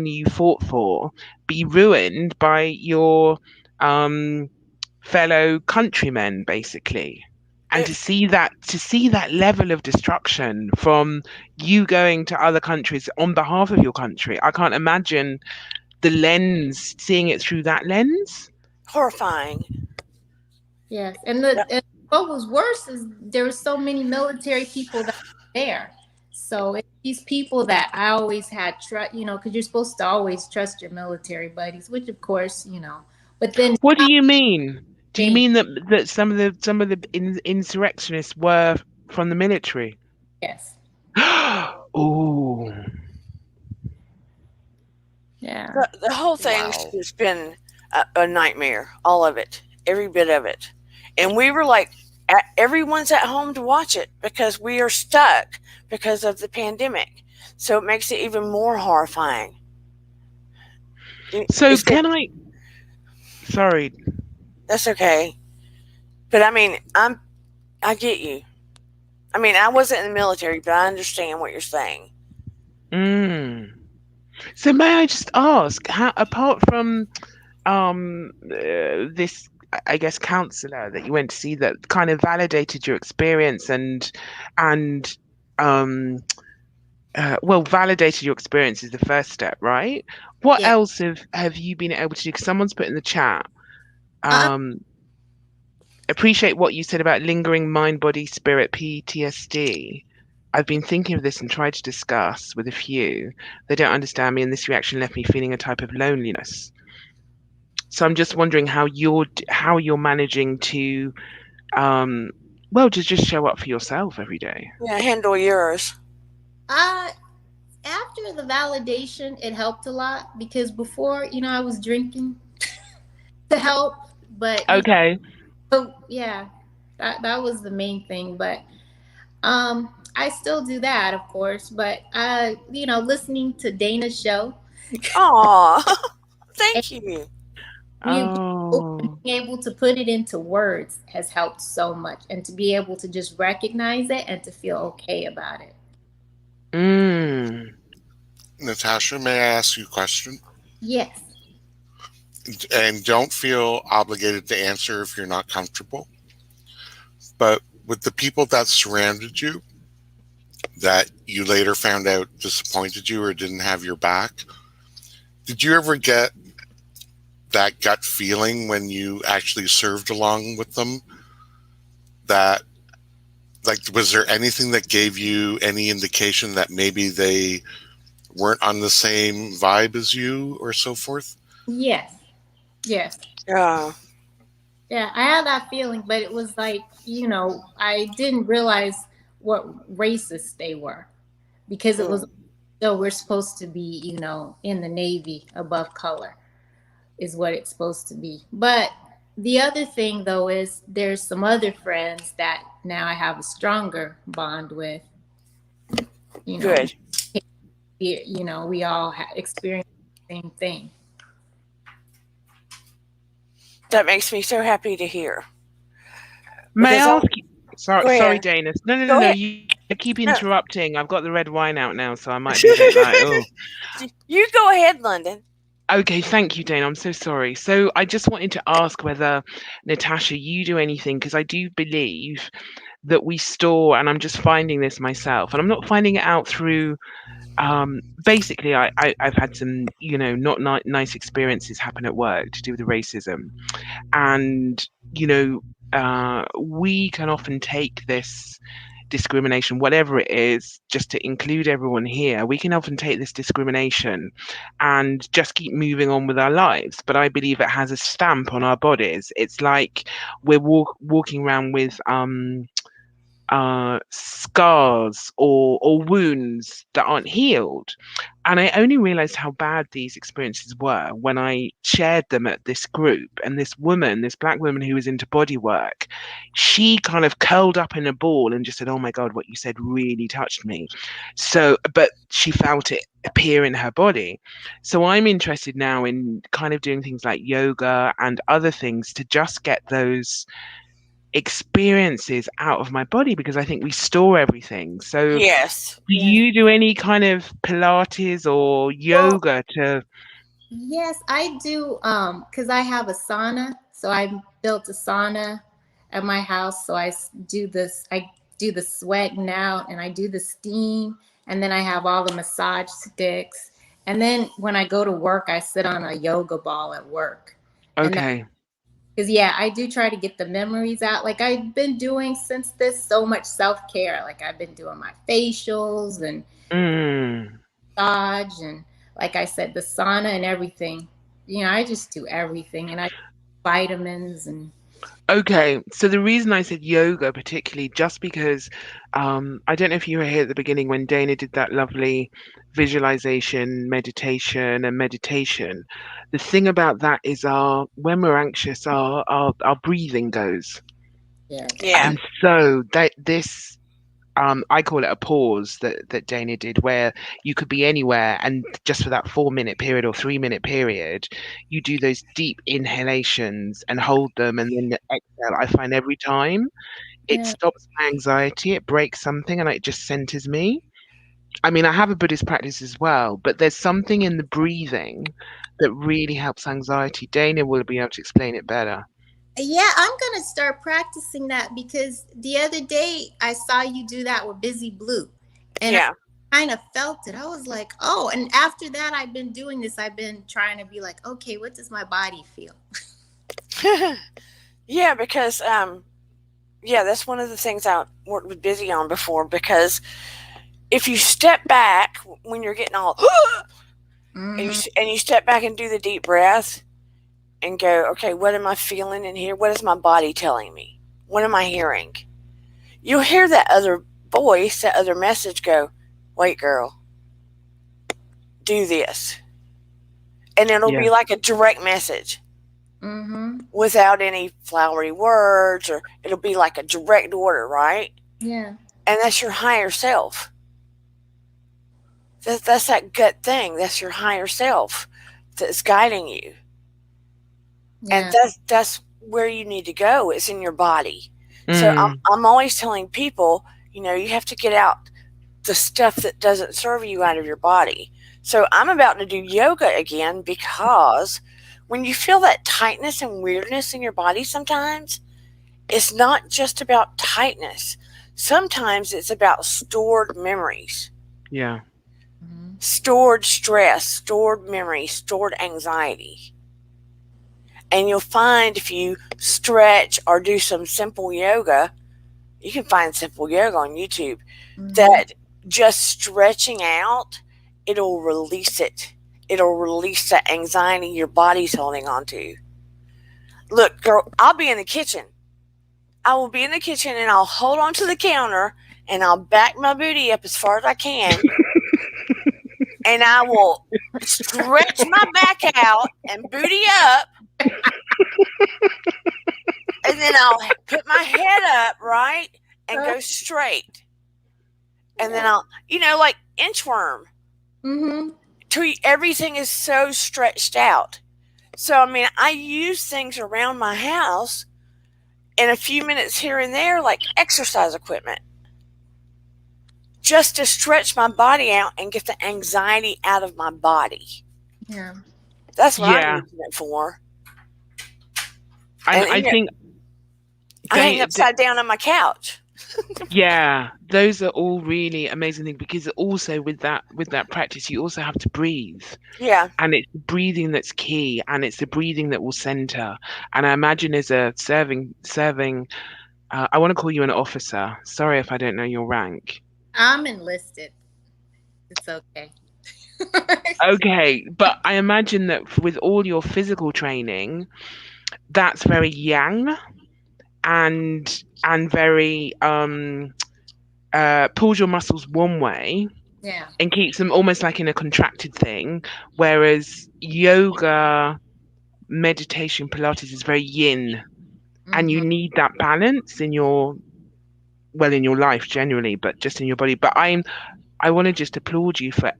that you fought for be ruined by your fellow countrymen, basically. And to see that level of destruction from you going to other countries on behalf of your country, I can't imagine seeing it through that lens. Horrifying. Yes, and what was worse is there were so many military people that were there. So these people that I always had trust, because you're supposed to always trust your military buddies, which of course, But then, what do you mean? Do you mean that some of the insurrectionists were from the military? Yes. Oh. Yeah. The whole thing's just been a nightmare. All of it. Every bit of it. And we were like, everyone's at home to watch it because we are stuck because of the pandemic. So it makes it even more horrifying. So sorry. That's okay. But I mean, I get you. I mean, I wasn't in the military, but I understand what you're saying. So may I just ask, how, apart from this, I guess, counselor that you went to see that kind of validated your experience and validated your experience is the first step, right? What Yeah. else have you been able to do? Because someone's put in the chat. Uh, Appreciate what you said about lingering mind, body, spirit, PTSD. I've been thinking of this and tried to discuss with a few. They don't understand me, and this reaction left me feeling a type of loneliness. So I'm just wondering how you're managing to, to just show up for yourself every day. Yeah, handle yours. After the validation, it helped a lot because before, I was drinking to help, but Okay. yeah, that was the main thing. But I still do that, of course. But listening to Dana's show, Aw, thank you. Oh. being able to put it into words has helped so much, and to be able to just recognize it and to feel okay about it. Natasha, may I ask you a question? Yes. And don't feel obligated to answer if you're not comfortable. But with the people that surrounded you, that you later found out disappointed you or didn't have your back, did you ever get that gut feeling when you actually served along with them? That, like, was there anything that gave you any indication that maybe they weren't on the same vibe as you or so forth? Yes. Yeah. Yeah, I had that feeling, but it was like, I didn't realize what racist they were because it was, so we're supposed to be, in the Navy above color is what it's supposed to be. But the other thing, though, is there's some other friends that now I have a stronger bond with. Good. We all experienced the same thing. That makes me so happy to hear. May I Because ask you? Sorry, Dana. No. Go ahead. You keep interrupting. I've got the red wine out now, so I might be a bit like, oh. You go ahead, London. Okay, thank you, Dana. I'm so sorry. So I just wanted to ask whether, Natasha, you do anything, because I do believe that we store, and I'm just finding this myself, and I'm not finding it out through. Basically, I've had some, not nice experiences happen at work to do with the racism, and we can often take this discrimination, whatever it is, just to include everyone here, we can often take this discrimination and just keep moving on with our lives. But I believe it has a stamp on our bodies. It's like we're walking around with scars or wounds that aren't healed. And I only realized how bad these experiences were when I shared them at this group. And this black woman who was into body work, she kind of curled up in a ball and just said, "Oh my God, what you said really touched me." So, but she felt it appear in her body. So I'm interested now in kind of doing things like yoga and other things to just get those experiences out of my body, because I think we store everything. So Yes. do you do any kind of Pilates or yoga to? Yes, I do. Because I have a sauna, so I built a sauna at my house. So I do the sweating out, and I do the steam, and then I have all the massage sticks. And then when I go to work, I sit on a yoga ball at work. Okay. Because I do try to get the memories out. Like I've been doing since this so much self-care. Like I've been doing my facials and massage, and like I said, the sauna and everything. I just do everything, and I vitamins and. Okay, so the reason I said yoga particularly, just because I don't know if you were here at the beginning when Dana did that lovely visualization, meditation. The thing about that is when we're anxious, our breathing goes. Yeah. And so this I call it a pause that Dana did, where you could be anywhere, and just for that 4-minute period or 3-minute period, you do those deep inhalations and hold them, and then exhale. I find every time it stops my anxiety, it breaks something, and it just centers me. I mean, I have a Buddhist practice as well, but there's something in the breathing that really helps anxiety. Dana will be able to explain it better. Yeah, I'm going to start practicing that, because the other day I saw you do that with Busy Blue. And I kind of felt it. I was like, oh, and after that, I've been doing this. I've been trying to be like, okay, what does my body feel? Yeah, because that's one of the things I worked with Busy on before. Because if you step back when you're getting all and you step back and do the deep breath and go, okay, what am I feeling in here? What is my body telling me? What am I hearing? You'll hear that other voice, that other message go, wait, girl, do this. And it'll be like a direct message without any flowery words, or it'll be like a direct order, right? Yeah. And that's your higher self. That's that gut thing. That's your higher self that's guiding you. Yeah. And that's where you need to go. It's in your body. So I'm always telling people, you have to get out the stuff that doesn't serve you out of your body. So I'm about to do yoga again, because when you feel that tightness and weirdness in your body sometimes, it's not just about tightness. Sometimes it's about stored memories. Yeah. Stored stress, stored memory, stored anxiety. And you'll find if you stretch or do some simple yoga, you can find simple yoga on YouTube, that just stretching out, it'll release it. It'll release that anxiety your body's holding on to. Look, girl, I'll be in the kitchen. I will be in the kitchen and I'll hold on to the counter and I'll back my booty up as far as I can. And I will stretch my back out and booty up. And then I'll put my head up, right? And go straight. And then I'll, like inchworm. Till everything is so stretched out. So, I use things around my house in a few minutes here and there, like exercise equipment, just to stretch my body out and get the anxiety out of my body. Yeah. That's what I'm using it for. I think I hang upside down on my couch. Yeah, those are all really amazing things, because also with that practice, you also have to breathe. Yeah. And it's breathing that's key, and it's the breathing that will center. And I imagine as a serving, I want to call you an officer. Sorry if I don't know your rank. I'm enlisted. It's okay. Okay, but I imagine that with all your physical training, that's very yang and very pulls your muscles one way, and keeps them almost like in a contracted thing, whereas yoga, meditation, Pilates is very yin, and you need that balance in your life generally, but just in your body. But I want to just applaud you for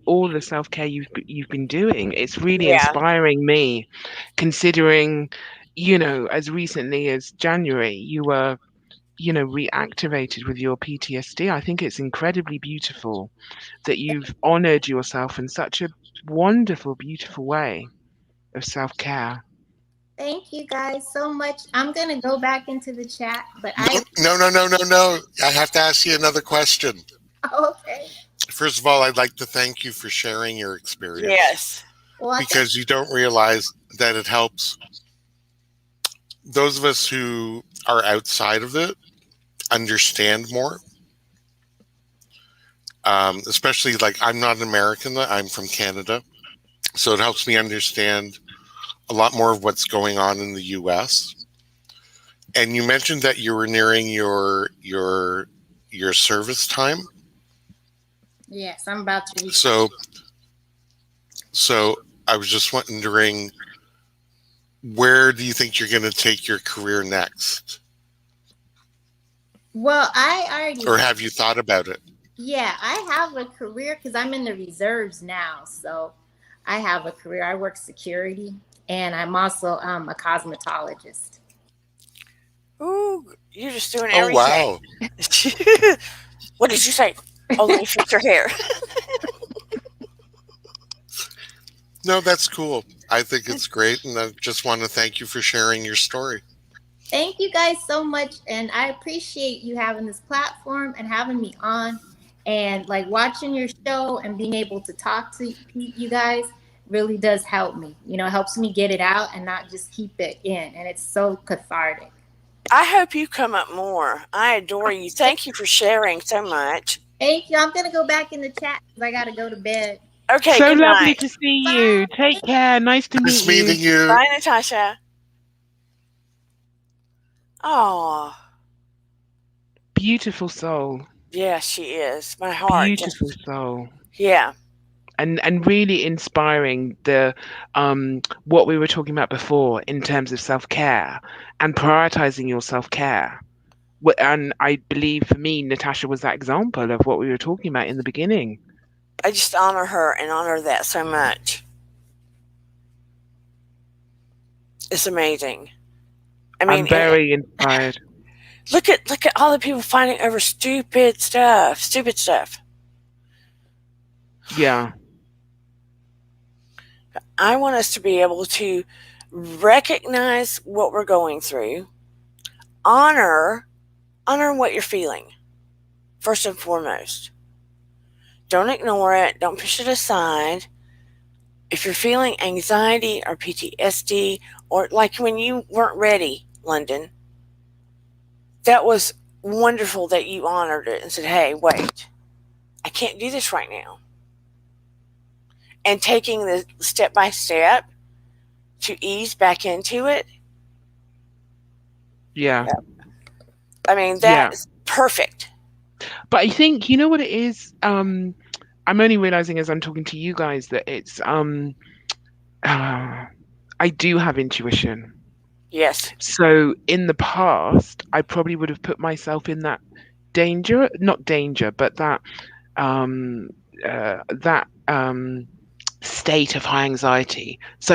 all the self-care you've been doing. It's really inspiring me, considering, as recently as January, you were, reactivated with your PTSD. I think it's incredibly beautiful that you've honored yourself in such a wonderful, beautiful way of self-care. Thank you guys so much. I'm going to go back into the chat, but No. I have to ask you another question. Okay. First of all, I'd like to thank you for sharing your experience. Yes. Well, because you don't realize that it helps those of us who are outside of it understand more. Especially, like, I'm not an American, I'm from Canada. So it helps me understand a lot more of what's going on in the US. And you mentioned that you were nearing your service time. Yes, I'm about to. So I was just wondering, where do you think you're going to take your career next? Well, I already. Or have you thought about it? Yeah, I have a career because I'm in the reserves now. So I have a career. I work security, and I'm also a cosmetologist. Ooh, you're just doing everything. Oh, wow. What did you say? Oh, let me fix your hair. No, that's cool. I think it's great, and I just want to thank you for sharing your story. Thank you guys so much, and I appreciate you having this platform and having me on. And like watching your show and being able to talk to you guys really does help me. You know, it helps me get it out and not just keep it in. And it's so cathartic. I hope you come up more. I adore you. Thank you for sharing so much. Thank you. I'm going to go back in the chat because I got to go to bed. Okay, So good lovely night. to see you. Take care. Nice to Nice meet meeting you. you. Bye, Natasha. Oh, Beautiful soul. yeah, she is. My heart. Beautiful soul. Yeah. And really inspiring the what we were talking about before in terms of self-care and prioritizing your self-care. And I believe for me, Natasha was that example of what we were talking about in the beginning. I just honor her and honor that so much. It's amazing. I mean, I'm very inspired. look at all the people fighting over stupid stuff. Yeah. I want us to be able to recognize what we're going through, honor what you're feeling, first and foremost. Don't ignore it. Don't push it aside. If you're feeling anxiety or PTSD, or like when you weren't ready, London, that was wonderful that you honored it and said, hey, wait, I can't do this right now. And taking the step by step to ease back into it. Yeah. I mean, that's perfect. But I think, you know what it is? I'm only realizing as I'm talking to you guys that it's I do have intuition. Yes. So in the past, I probably would have put myself in that danger, not danger, but that state of high anxiety. So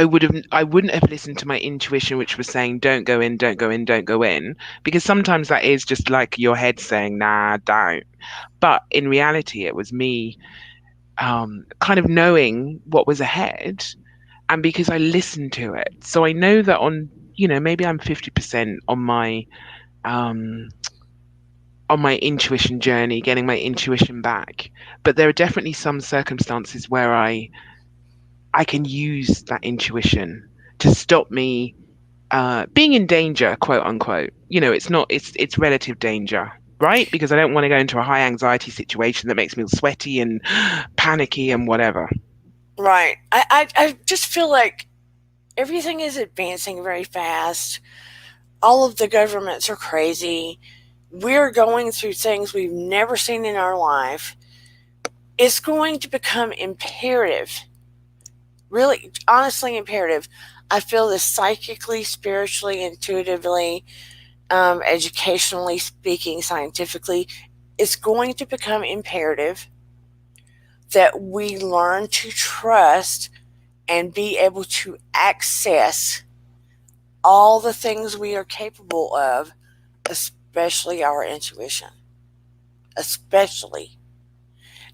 I wouldn't have listened to my intuition, which was saying, don't go in, don't go in, don't go in, because sometimes that is just like your head saying, nah, don't. But in reality, it was me kind of knowing what was ahead, and because I listened to it. So I know that maybe I'm 50% on my intuition journey, getting my intuition back. But there are definitely some circumstances where I can use that intuition to stop me being in danger, quote unquote. It's relative danger, right? Because I don't want to go into a high anxiety situation that makes me sweaty and panicky and whatever. Right. I just feel like everything is advancing very fast. All of the governments are crazy. We're going through things we've never seen in our life. It's going to become imperative, really, honestly imperative. I feel this psychically, spiritually, intuitively, educationally speaking, scientifically. It's going to become imperative that we learn to trust and be able to access all the things we are capable of, especially our intuition. Especially.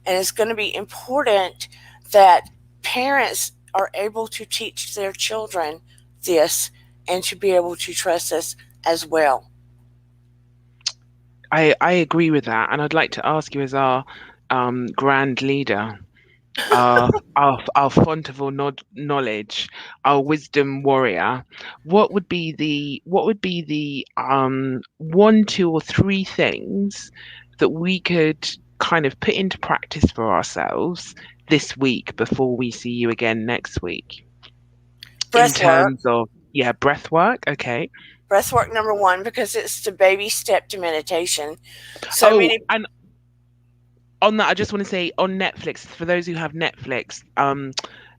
And it's going to be important that parents are able to teach their children this and to be able to trust us as well. I agree with that. And I'd like to ask you, as our grand leader, our font of all knowledge, our wisdom warrior, what would be the 1, 2, or 3 things that we could kind of put into practice for ourselves this week before we see you again next week? Breath work. Breath work. Okay. Breath work number 1, because it's the baby step to meditation. So many. And on that, I just want to say, on Netflix, for those who have Netflix,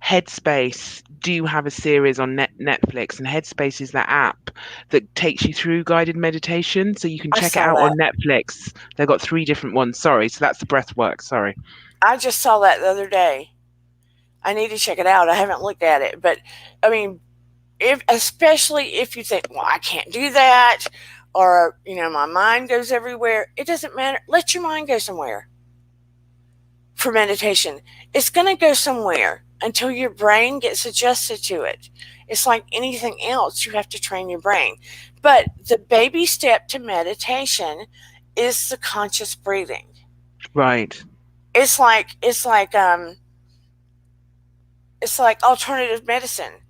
Headspace do have a series on Netflix, and Headspace is that app that takes you through guided meditation, so you can check it out on Netflix. They've got 3 different ones. Sorry, so that's the breath work. Sorry. I just saw that the other day. I need to check it out. I haven't looked at it, but I mean, especially if you think, well, I can't do that, or my mind goes everywhere. It doesn't matter. Let your mind go somewhere. For meditation, it's going to go somewhere until your brain gets adjusted to it. It's like anything else. You have to train your brain. But the baby step to meditation is the conscious breathing. Right. it's like alternative medicine, so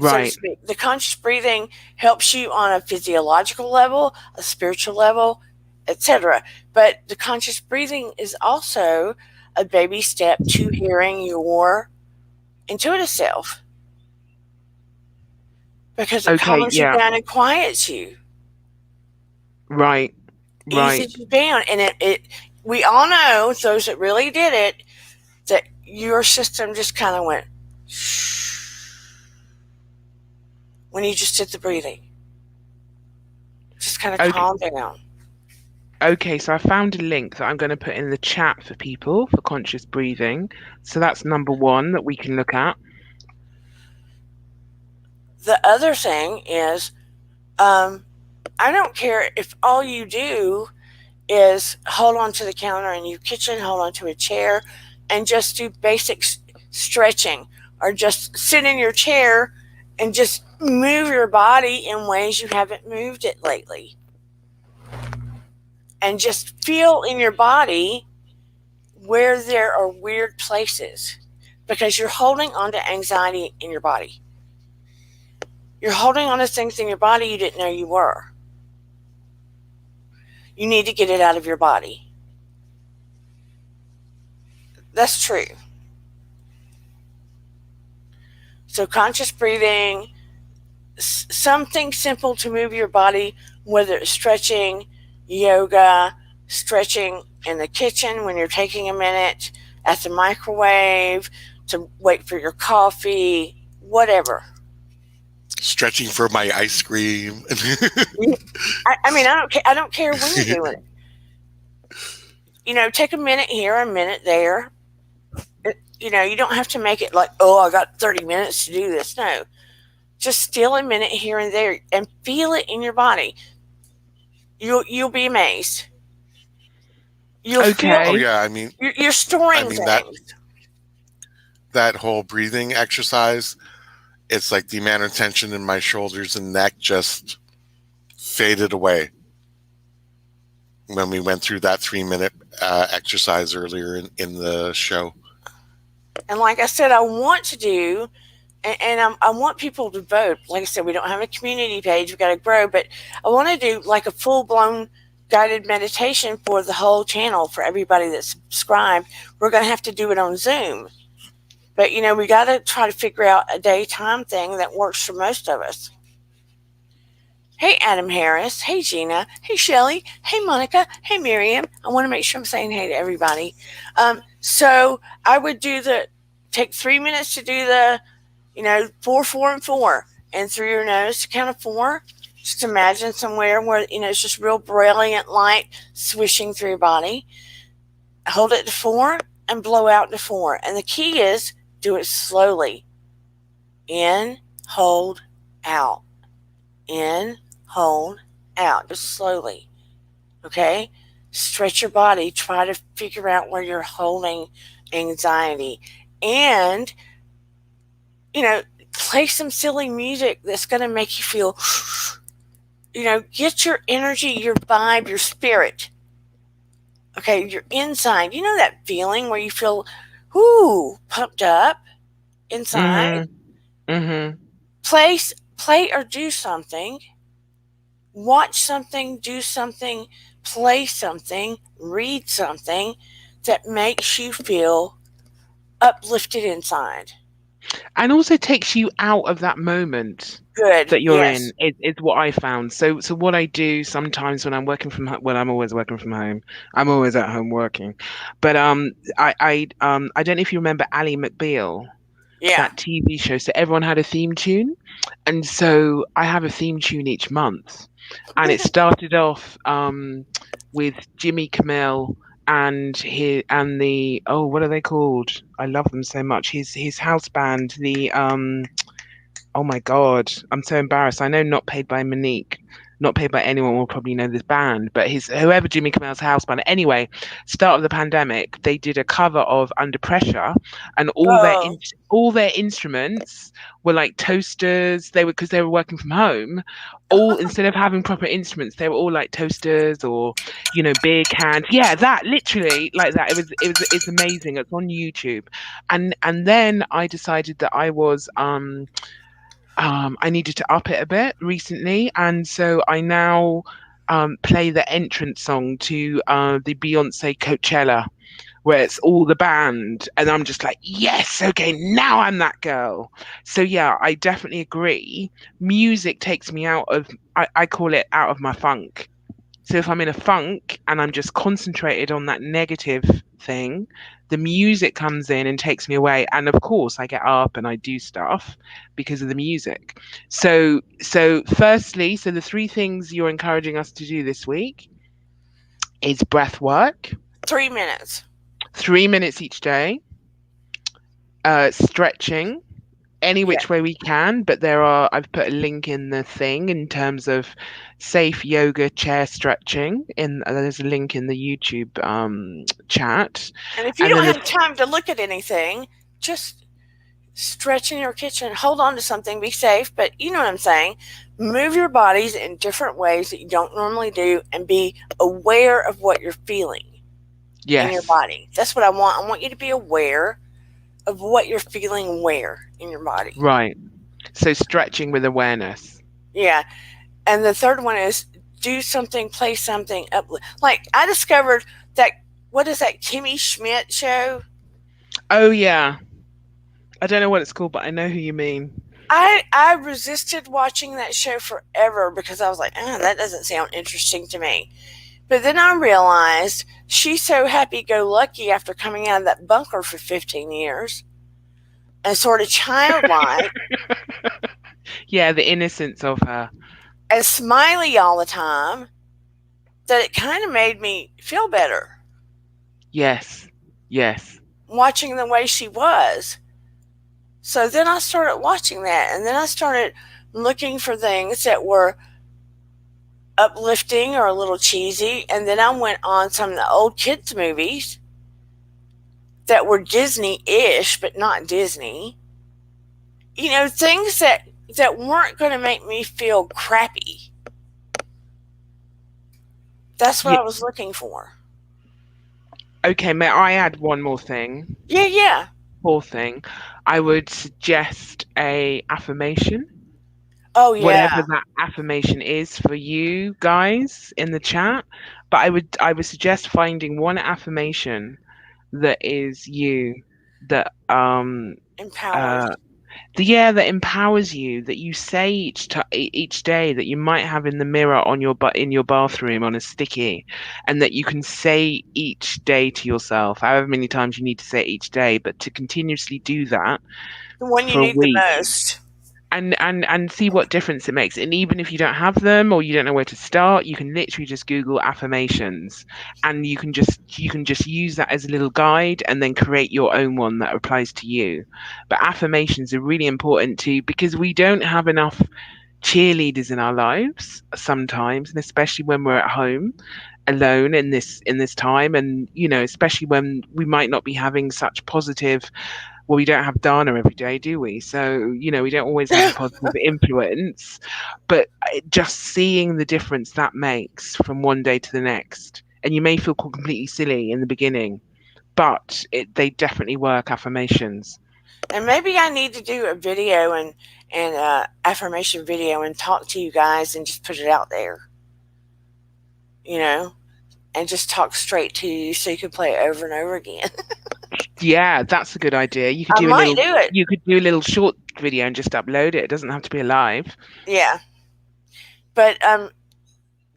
to Right. speak. The conscious breathing helps you on a physiological level, a spiritual level, etc. But the conscious breathing is also a baby step to hearing your intuitive self, because it Okay. calms you Yeah. down and quiets you, Right. Right. eases you down, and we all know, those that really did it, that your system just kind of went when you just did the breathing. Just kind of Okay. calm down. Okay, so I found a link that I'm going to put in the chat for people for conscious breathing. So that's number one that we can look at. The other thing is, I don't care if all you do is hold on to the counter in your kitchen, hold on to a chair, and just do basic stretching, or just sit in your chair and just move your body in ways you haven't moved it lately. And just feel in your body where there are weird places, because you're holding on to anxiety in your body. You're holding on to things in your body you didn't know you were. You need to get it out of your body. That's true. So conscious breathing, something simple to move your body, whether it's stretching, yoga, stretching in the kitchen when you're taking a minute, at the microwave, to wait for your coffee, whatever. Stretching for my ice cream. I mean, I don't care when you're doing it. You know, take a minute here, a minute there. You know, you don't have to make it like, oh, I got 30 minutes to do this. No, just steal a minute here and there and feel it in your body. You'll be amazed. You'll Okay. Oh yeah, I mean, you're storing mean, things. that whole breathing exercise, it's like the amount of tension in my shoulders and neck just faded away when we went through that 3-minute exercise earlier in the show. And like I said, I want to do, and I want people to vote. Like I said, we don't have a community page. We've got to grow, but I want to do like a full-blown guided meditation for the whole channel for everybody that's subscribed. We're going to have to do it on Zoom. But, you know, we got to try to figure out a daytime thing that works for most of us. Hey, Adam Harris. Hey, Gina. Hey, Shelly. Hey, Monica. Hey, Miriam. I want to make sure I'm saying hey to everybody. So I would take 3 minutes to do the, 4, 4, and 4. And through your nose to count of 4. Just imagine somewhere where, it's just real brilliant light swishing through your body. Hold it to 4 and blow out to 4. And the key is do it slowly. In, hold, out. In, hold, out. Just slowly. Okay? Stretch your body. Try to figure out where you're holding anxiety. And, play some silly music that's going to make you feel, get your energy, your vibe, your spirit. Okay, your inside. You know that feeling where you feel, pumped up inside? Mm-hmm. Play or do something. Watch something, do something, play something, read something that makes you feel uplifted inside. And also takes you out of that moment Good. that you're yes. in is what I found. So what I do sometimes when I'm working from home, well, I'm always working from home. I'm always at home working. But I don't know if you remember Ally McBeal, that TV show. So everyone had a theme tune, and so I have a theme tune each month, and it started off with Jimmy Kimmel and the what are they called? I love them so much. His house band, the oh my god, I'm so embarrassed. I know Not Paid by Monique, not paid by anyone will probably know this band, but whoever Jimmy Kimmel's house band. Anyway, start of the pandemic, they did a cover of Under Pressure, and all their instruments were like toasters. They were, because they were working from home. All, instead of having proper instruments, they were all like toasters or, beer cans. Yeah, that, literally like that. It's amazing. It's on YouTube. And then I decided that I needed to up it a bit recently, and so I now play the entrance song to the Beyonce Coachella, where it's all the band, and I'm just like, yes, okay, now I'm that girl. So yeah, I definitely agree. Music takes me out of, I call it out of my funk. So if I'm in a funk and I'm just concentrated on that negative thing, the music comes in and takes me away. And of course, I get up and I do stuff because of the music. So firstly, the 3 things you're encouraging us to do this week is breath work. 3 minutes. 3 minutes each day. Stretching. Any which way we can, but I've put a link in the thing in terms of safe yoga chair stretching. There's a link in the YouTube chat. And if you don't have time to look at anything, just stretch in your kitchen, hold on to something, be safe, but you know what I'm saying. Move your bodies in different ways that you don't normally do, and be aware of what you're feeling in your body. That's what I want. I want you to be aware of what you're feeling where in your body. Right. So stretching with awareness. Yeah. And the third one is do something, play something. Like I discovered that, what is that Kimmy Schmidt show? Oh, yeah. I don't know what it's called, but I know who you mean. I resisted watching that show forever because I was like, that doesn't sound interesting to me. But then I realized she's so happy-go-lucky after coming out of that bunker for 15 years and sort of childlike. Yeah, the innocence of her. And smiley all the time, that it kind of made me feel better. Yes. Watching the way she was. So then I started watching that, and then I started looking for things that were uplifting or a little cheesy, and then I went on some of the old kids movies that were Disney-ish but not Disney, things that weren't going to make me feel crappy. That's what I was looking for. Okay, may I add one more thing? Yeah. Fourth thing, I would suggest a affirmation. Oh, yeah. Whatever that affirmation is for you guys in the chat. But I would suggest finding one affirmation that is you, that empowers. That empowers you, that you say each day, that you might have in the mirror in your bathroom on a sticky, and that you can say each day to yourself, however many times you need to say it each day, but to continuously do that the one you need the most. And see what difference it makes. And even if you don't have them or you don't know where to start, you can literally just Google affirmations, and you can just use that as a little guide and then create your own one that applies to you. But affirmations are really important too, because we don't have enough cheerleaders in our lives sometimes, and especially when we're at home alone in this time, and especially when we might not be having such positive. Well, we don't have Dana every day, do we? So, we don't always have a positive influence, but just seeing the difference that makes from one day to the next. And you may feel completely silly in the beginning, but they definitely work, affirmations. And maybe I need to do a video and affirmation video and talk to you guys and just put it out there, and just talk straight to you so you can play it over and over again. Yeah, that's a good idea. You could do You could do a little short video and just upload it. It doesn't have to be live. Yeah. But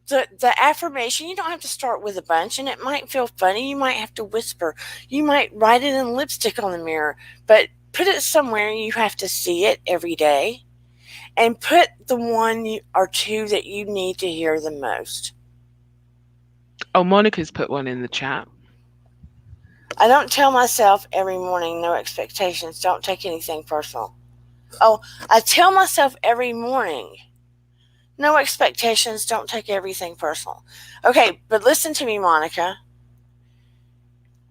the affirmation, you don't have to start with a bunch, and it might feel funny. You might have to whisper. You might write it in lipstick on the mirror, but put it somewhere you have to see it every day, and put the one or two that you need to hear the most. Oh, Monica's put one in the chat. I don't tell myself every morning, no expectations, don't take anything personal. Oh, I tell myself every morning, No expectations. Don't take everything personal. Okay, but listen to me, Monica.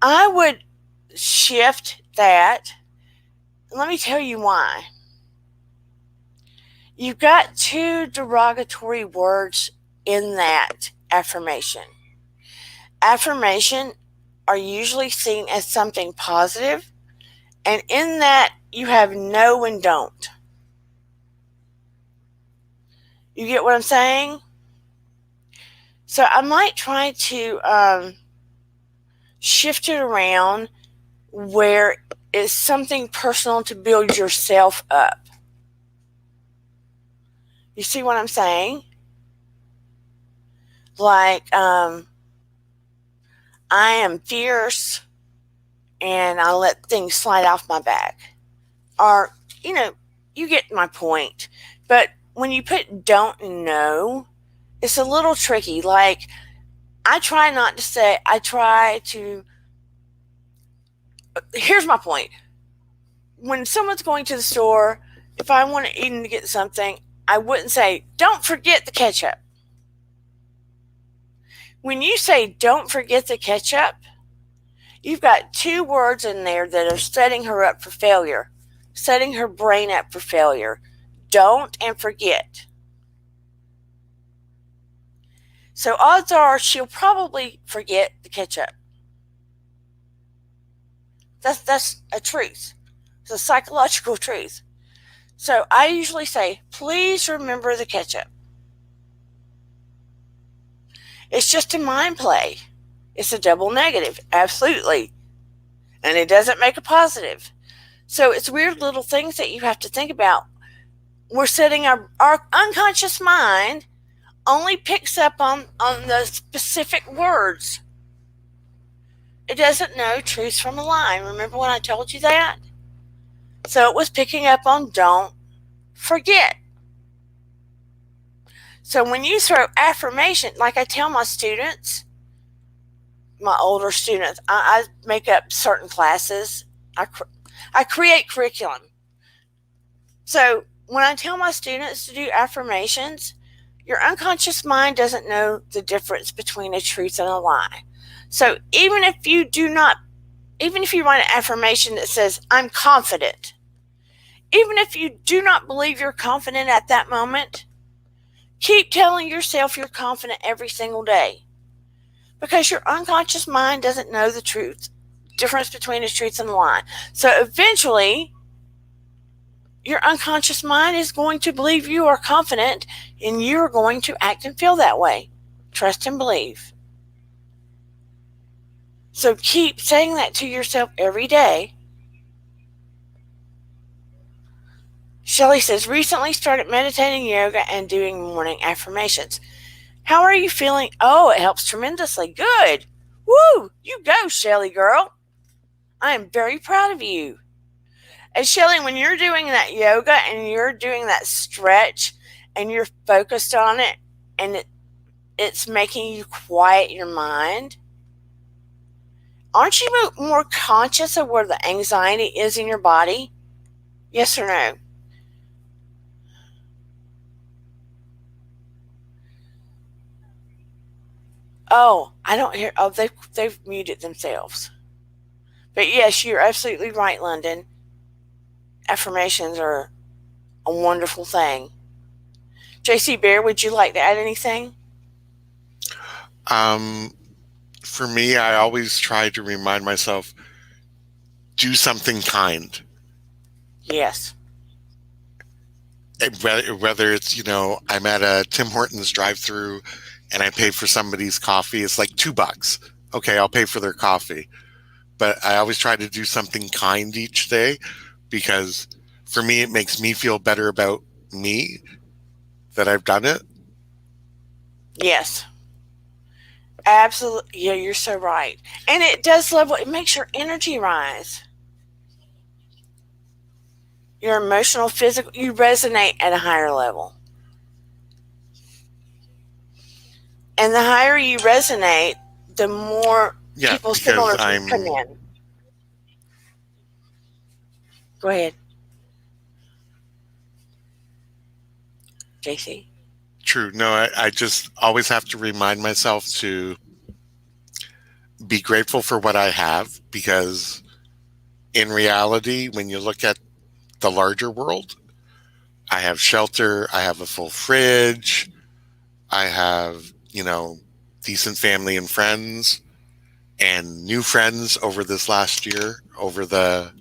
I would shift that. Let me tell you why. You've got two derogatory words in that affirmation. Affirmation are usually seen as something positive, and in that you have no and don't. You get what I'm saying? So I might try to shift it around where it's something personal to build yourself up. You see what I'm saying? Like, I am fierce and I let things slide off my back. Or, you get my point. But when you put don't and no, it's a little tricky. Like, I try not to say, here's my point. When someone's going to the store, if I want to eat and get something, I wouldn't say, don't forget the ketchup. When you say don't forget the ketchup, you've got two words in there that are setting her up for failure, setting her brain up for failure. Don't and forget. So odds are she'll probably forget the ketchup. That's a truth. It's a psychological truth. So I usually say, please remember the ketchup. It's just a mind play. It's a double negative, absolutely. And it doesn't make a positive. So it's weird little things that you have to think about. We're setting our unconscious mind only picks up on the specific words. It doesn't know truth from a lie. Remember when I told you that? So it was picking up on don't forget. So when you throw affirmation, like I tell my students, my older students, I make up certain classes. I create curriculum. So when I tell my students to do affirmations, your unconscious mind doesn't know the difference between a truth and a lie. So even if you write an affirmation that says, I'm confident, even if you do not believe you're confident at that moment, keep telling yourself you're confident every single day. Because your unconscious mind doesn't know the difference between a truth and a lie. So eventually, your unconscious mind is going to believe you are confident and you're going to act and feel that way. Trust and believe. So keep saying that to yourself every day. Shelly says, recently started meditating, yoga, and doing morning affirmations. How are you feeling? Oh, it helps tremendously. Good. Woo! You go, Shelly girl. I am very proud of you. And Shelly, when you're doing that yoga and you're doing that stretch and you're focused on it and it's making you quiet your mind, aren't you more conscious of where the anxiety is in your body? Yes or no? Oh, I don't hear. Oh, they've muted themselves. But yes, you're absolutely right, London. Affirmations are a wonderful thing. JC Bear, would you like to add anything? For me, I always try to remind myself, do something kind. Yes. Whether it's, I'm at a Tim Hortons drive-through and I pay for somebody's coffee, it's like $2. Okay, I'll pay for their coffee. But I always try to do something kind each day because for me, it makes me feel better about me that I've done it. Yes. Absolutely. Yeah, you're so right. And it does it makes your energy rise. Your emotional, physical, you resonate at a higher level. And the higher you resonate, the more people similar to you come in. Go ahead. JC. True. No, I just always have to remind myself to be grateful for what I have, because in reality, when you look at the larger world, I have shelter, I have a full fridge, I have, decent family and friends, and new friends over this last year, over the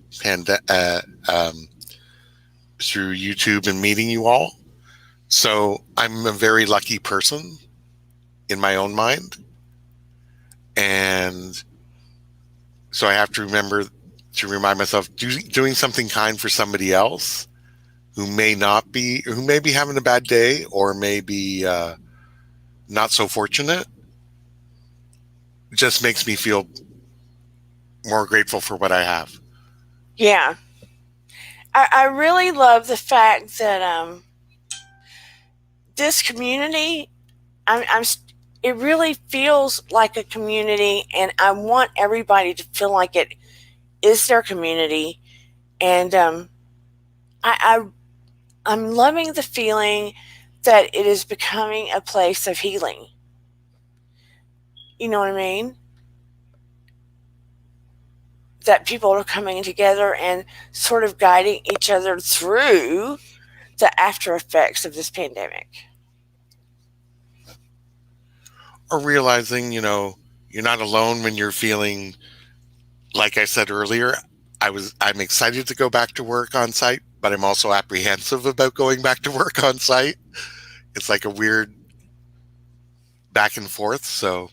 through YouTube and meeting you all. So I'm a very lucky person in my own mind. And so I have to remember to remind myself, doing something kind for somebody else who may be having a bad day, or may be not so fortunate, just makes me feel more grateful for what I have. Yeah. I really love the fact that this community, it really feels like a community, and I want everybody to feel like it is their community. And I'm loving the feeling that it is becoming a place of healing. You know what I mean? That people are coming together and sort of guiding each other through the after effects of this pandemic. Or realizing, you're not alone when you're feeling, like I said earlier, I'm excited to go back to work on site, but I'm also apprehensive about going back to work on site. It's like a weird back and forth. So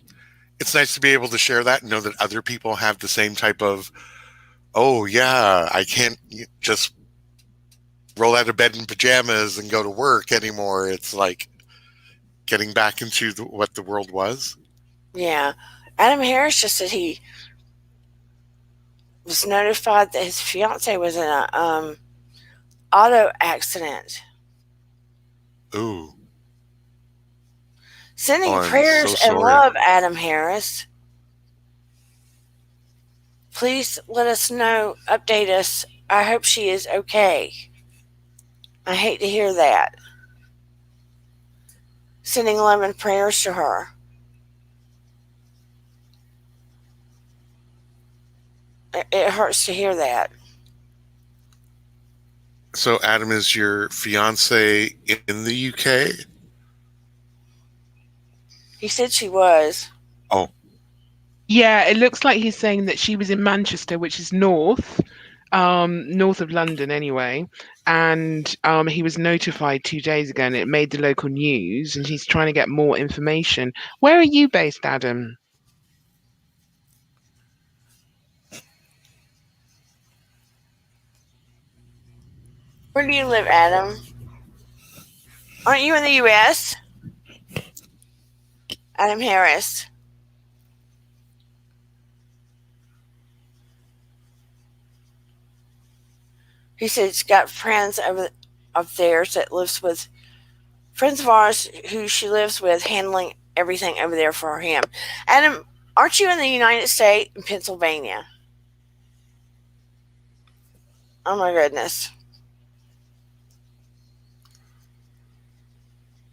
it's nice to be able to share that and know that other people have the same type of, oh yeah, I can't just roll out of bed in pajamas and go to work anymore. It's like getting back into what the world was. Yeah. Adam Harris just said he was notified that his fiance was in a auto accident. Ooh. Sending I'm prayers so and sorry. love, Adam Harris. Please let us know, update us. I hope she is okay. I hate to hear that. Sending love and prayers to her. It hurts to hear that. So Adam, is your fiance in the UK? He said she was. Oh, Yeah, it looks like he's saying that she was in Manchester, which is north of London anyway. And he was notified 2 days ago, and it made the local news, and he's trying to get more information. Where are you based, Adam? Where do you live, Adam? Aren't you in the U.S.? Adam Harris. He said he's got friends of theirs that lives with, friends of ours who she lives with, handling everything over there for him. Adam, aren't you in the United States, in Pennsylvania? Oh my goodness.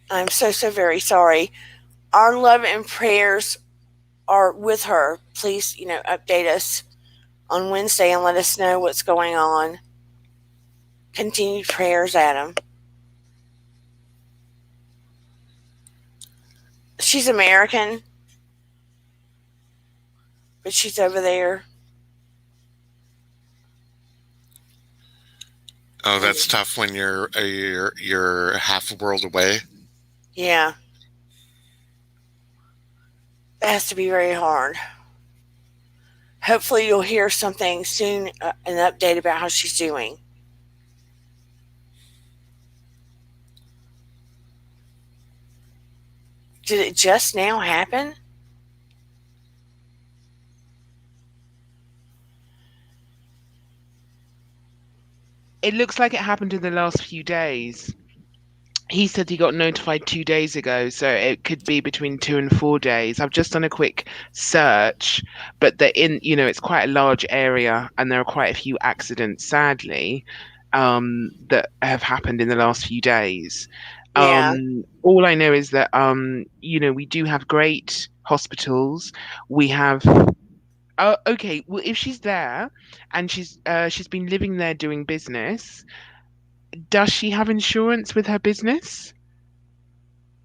I'm so very sorry. Our love and prayers are with her. Please, update us on Wednesday and let us know what's going on. Continued prayers, Adam. She's American, but she's over there. oh, that's tough when you're half a world away. Yeah. That has to be very hard. Hopefully you'll hear something soon, an update about how she's doing. Did it just now happen? It looks like it happened in the last few days. He said he got notified 2 days ago, so it could be between 2 and 4 days. I've just done a quick search, but it's quite a large area, and there are quite a few accidents, sadly, that have happened in the last few days. Yeah. All I know is that we do have great hospitals. We have Oh, okay. Well, if she's there and she's been living there doing business, does she have insurance with her business?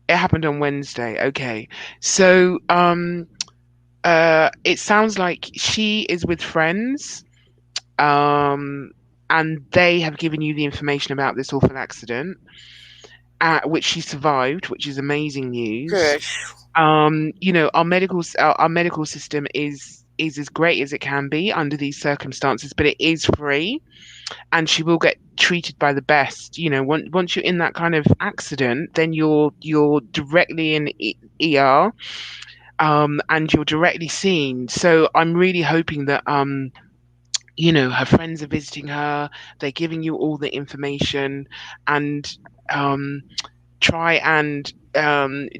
It happened on Wednesday. Okay. So it sounds like she is with friends, um and they have given you the information about this awful accident, which she survived, which is amazing news. Good. Our medical system is as great as it can be under these circumstances, but it is free, and she will get treated by the best. Once you're in that kind of accident, then you're directly in ER, and you're directly seen. So I'm really hoping that her friends are visiting her, they're giving you all the information, and um, try and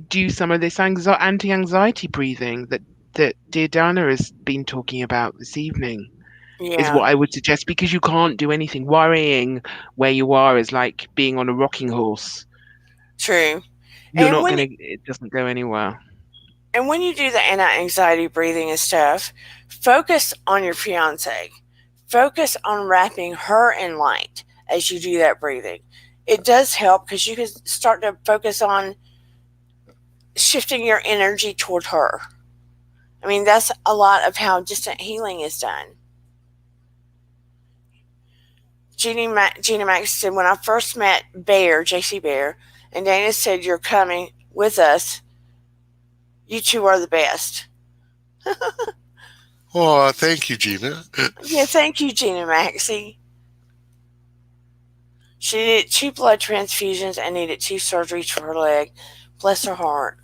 do some of this anti-anxiety breathing that dear Dana has been talking about this evening, is Yeah. what I would suggest, because you can't do anything. Worrying where you are is like being on a rocking horse. True. You're And not when gonna. It doesn't go anywhere. and when you do the anti-anxiety breathing and stuff, focus on your fiance. Focus on wrapping her in light as you do that breathing. It does help because you can start to focus on shifting your energy toward her. I mean, that's a lot of how distant healing is done. Gina Max said, when I first met JC Bear, and Dana said, you're coming with us, you two are the best. Oh, thank you, Gina. Yeah, thank you, Gina Maxie. She needed 2 blood transfusions and needed 2 surgeries for her leg. Bless her heart.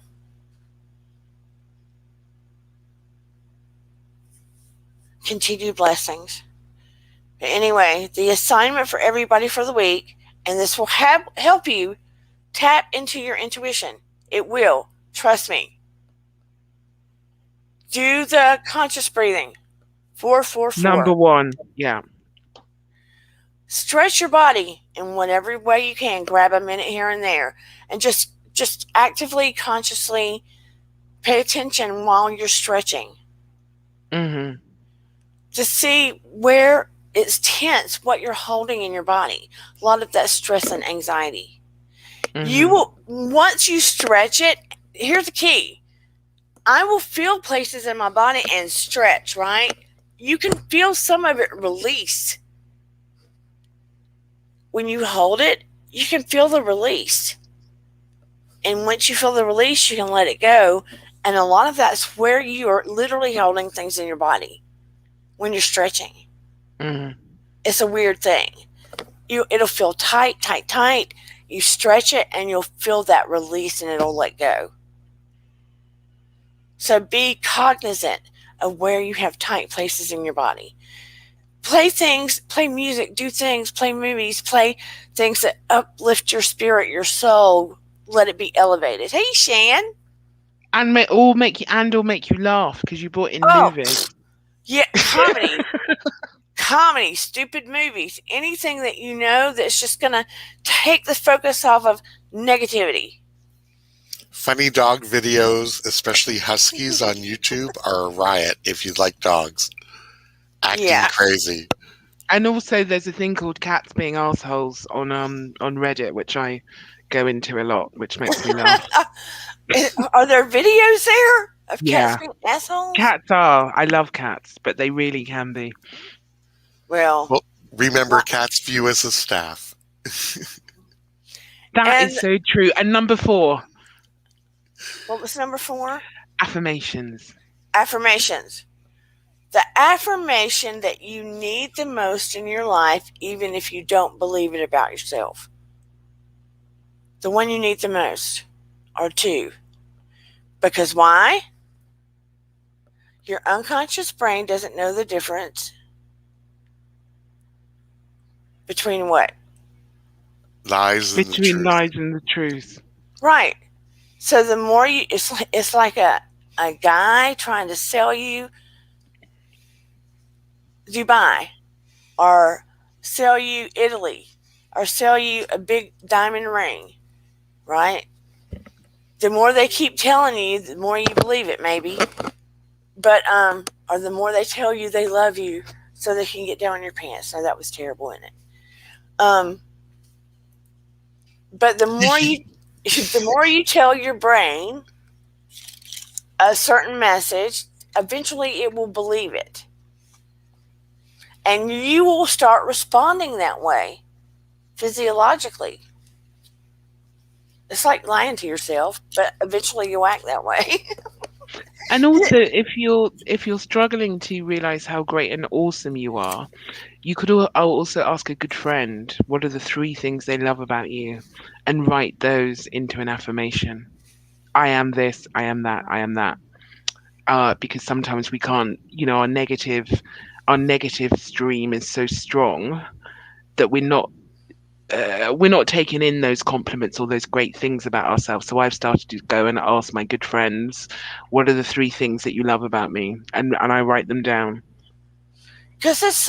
Continued blessings. But anyway, the assignment for everybody for the week, and this will help you tap into your intuition. It will. Trust me. Do the conscious breathing. 4-4-4. Number one, yeah. Stretch your body in whatever way you can. Grab a minute here and there, and just actively, consciously pay attention while you're stretching. Mm-hmm. To see where it's tense, what you're holding in your body. A lot of that stress and anxiety. Mm-hmm. You will, once you stretch it, here's the key. I will feel places in my body and stretch, right? You can feel some of it release. When you hold it, you can feel the release. And once you feel the release, you can let it go. And a lot of that's where you are literally holding things in your body when you're stretching. Mm-hmm. It's a weird thing. It'll feel tight. You stretch it and you'll feel that release and it'll let go. So be cognizant of where you have tight places in your body. Play things, play music, do things, play movies, play things that uplift your spirit, your soul. Let it be elevated. Hey, Shan. And make you laugh because you brought in movies. Yeah, comedy, stupid movies, anything that you know that's just going to take the focus off of negativity. Funny dog videos, especially huskies on YouTube, are a riot if you like dogs. Acting crazy. And also there's a thing called cats being assholes on Reddit, which I go into a lot, which makes me laugh. Are there videos there of cats being assholes? Cats are. I love cats, but they really can be. Well, remember, cats view us as staff. That is so true. And number 4. What was number 4? Affirmations. Affirmations. The affirmation that you need the most in your life, even if you don't believe it about yourself. The one you need the most are 2. Because why? Your unconscious brain doesn't know the difference between what? Lies and between the lies and the truth. Right. So the more it's like a guy trying to sell you Dubai, or sell you Italy, or sell you a big diamond ring, right? The more they keep telling you, the more you believe it, maybe. But or the more they tell you they love you, so they can get down on your pants. Now that was terrible, isn't it? But the more you tell your brain a certain message, eventually it will believe it, and you will start responding that way physiologically. It's like lying to yourself, but eventually you'll act that way. And also, if you're struggling to realize how great and awesome you are, you could also ask a good friend, what are the 3 things they love about you, and write those into an affirmation. I am this, I am that, I am that. Because sometimes we can't, our negative stream is so strong that we're not taking in those compliments or those great things about ourselves. So I've started to go and ask my good friends, what are the 3 things that you love about me? And I write them down. Because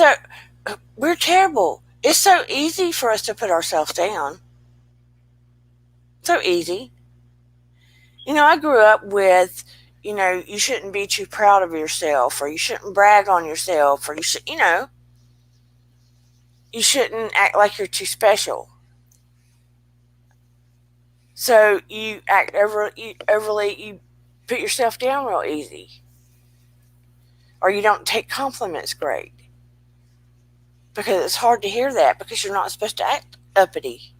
we're terrible. It's so easy for us to put ourselves down. So easy. I grew up with, you shouldn't be too proud of yourself, or you shouldn't brag on yourself, or you shouldn't act like you're too special. So you act overly, you put yourself down real easy. Or you don't take compliments great. Because it's hard to hear that, because you're not supposed to act uppity.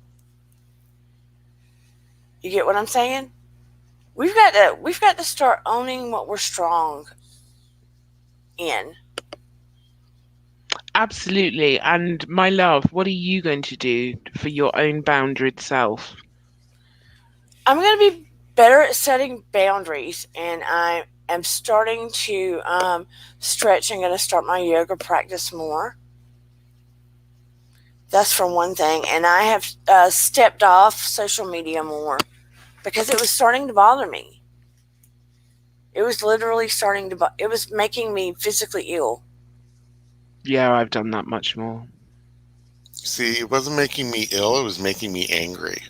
You get what I'm saying? We've got to start owning what we're strong in. Absolutely. And my love, what are you going to do for your own boundaried self? I'm going to be better at setting boundaries, and I am starting to stretch. I'm going to start my yoga practice more. That's for one thing. And I have stepped off social media more because it was starting to bother me. It was literally it was making me physically ill. Yeah, I've done that much more. See, it wasn't making me ill, it was making me angry.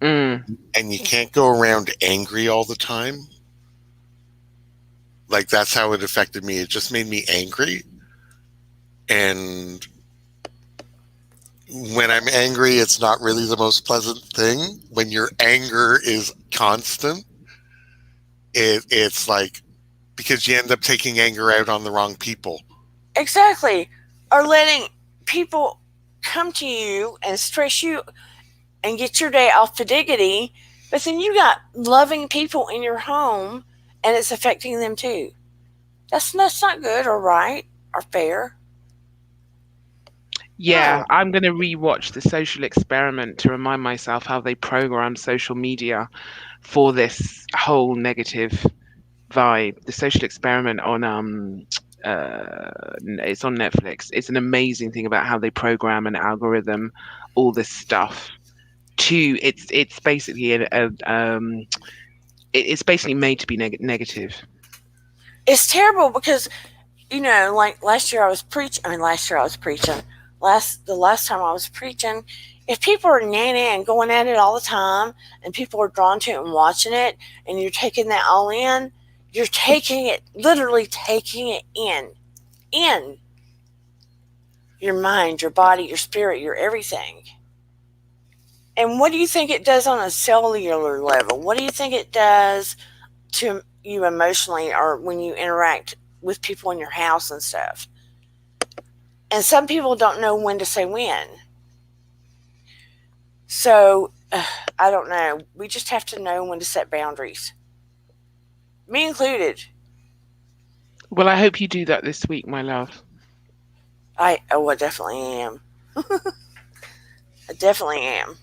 Mm. And you can't go around angry all the time. Like, that's how it affected me. It just made me angry. And when I'm angry, it's not really the most pleasant thing. When your anger is constant, it's like, because you end up taking anger out on the wrong people. Exactly. Or letting people come to you and stress you and get your day off to diggity, but then you got loving people in your home and it's affecting them too. That's not good or right or fair. Yeah, No. I'm going to rewatch The Social Experiment to remind myself how they program social media for this whole negative vibe. The Social Experiment on it's on Netflix. It's an amazing thing about how they program an algorithm, all this stuff. It's basically it's basically made to be negative. It's terrible because, like the last time I was preaching, if people are nanny and going at it all the time and people are drawn to it and watching it and you're taking that all in, you're literally taking it in your mind, your body, your spirit, your everything. And what do you think it does on a cellular level? What do you think it does to you emotionally, or when you interact with people in your house and stuff? And some people don't know when to say when. So, I don't know. We just have to know when to set boundaries. Me included. Well, I hope you do that this week, my love. I definitely am. I definitely am.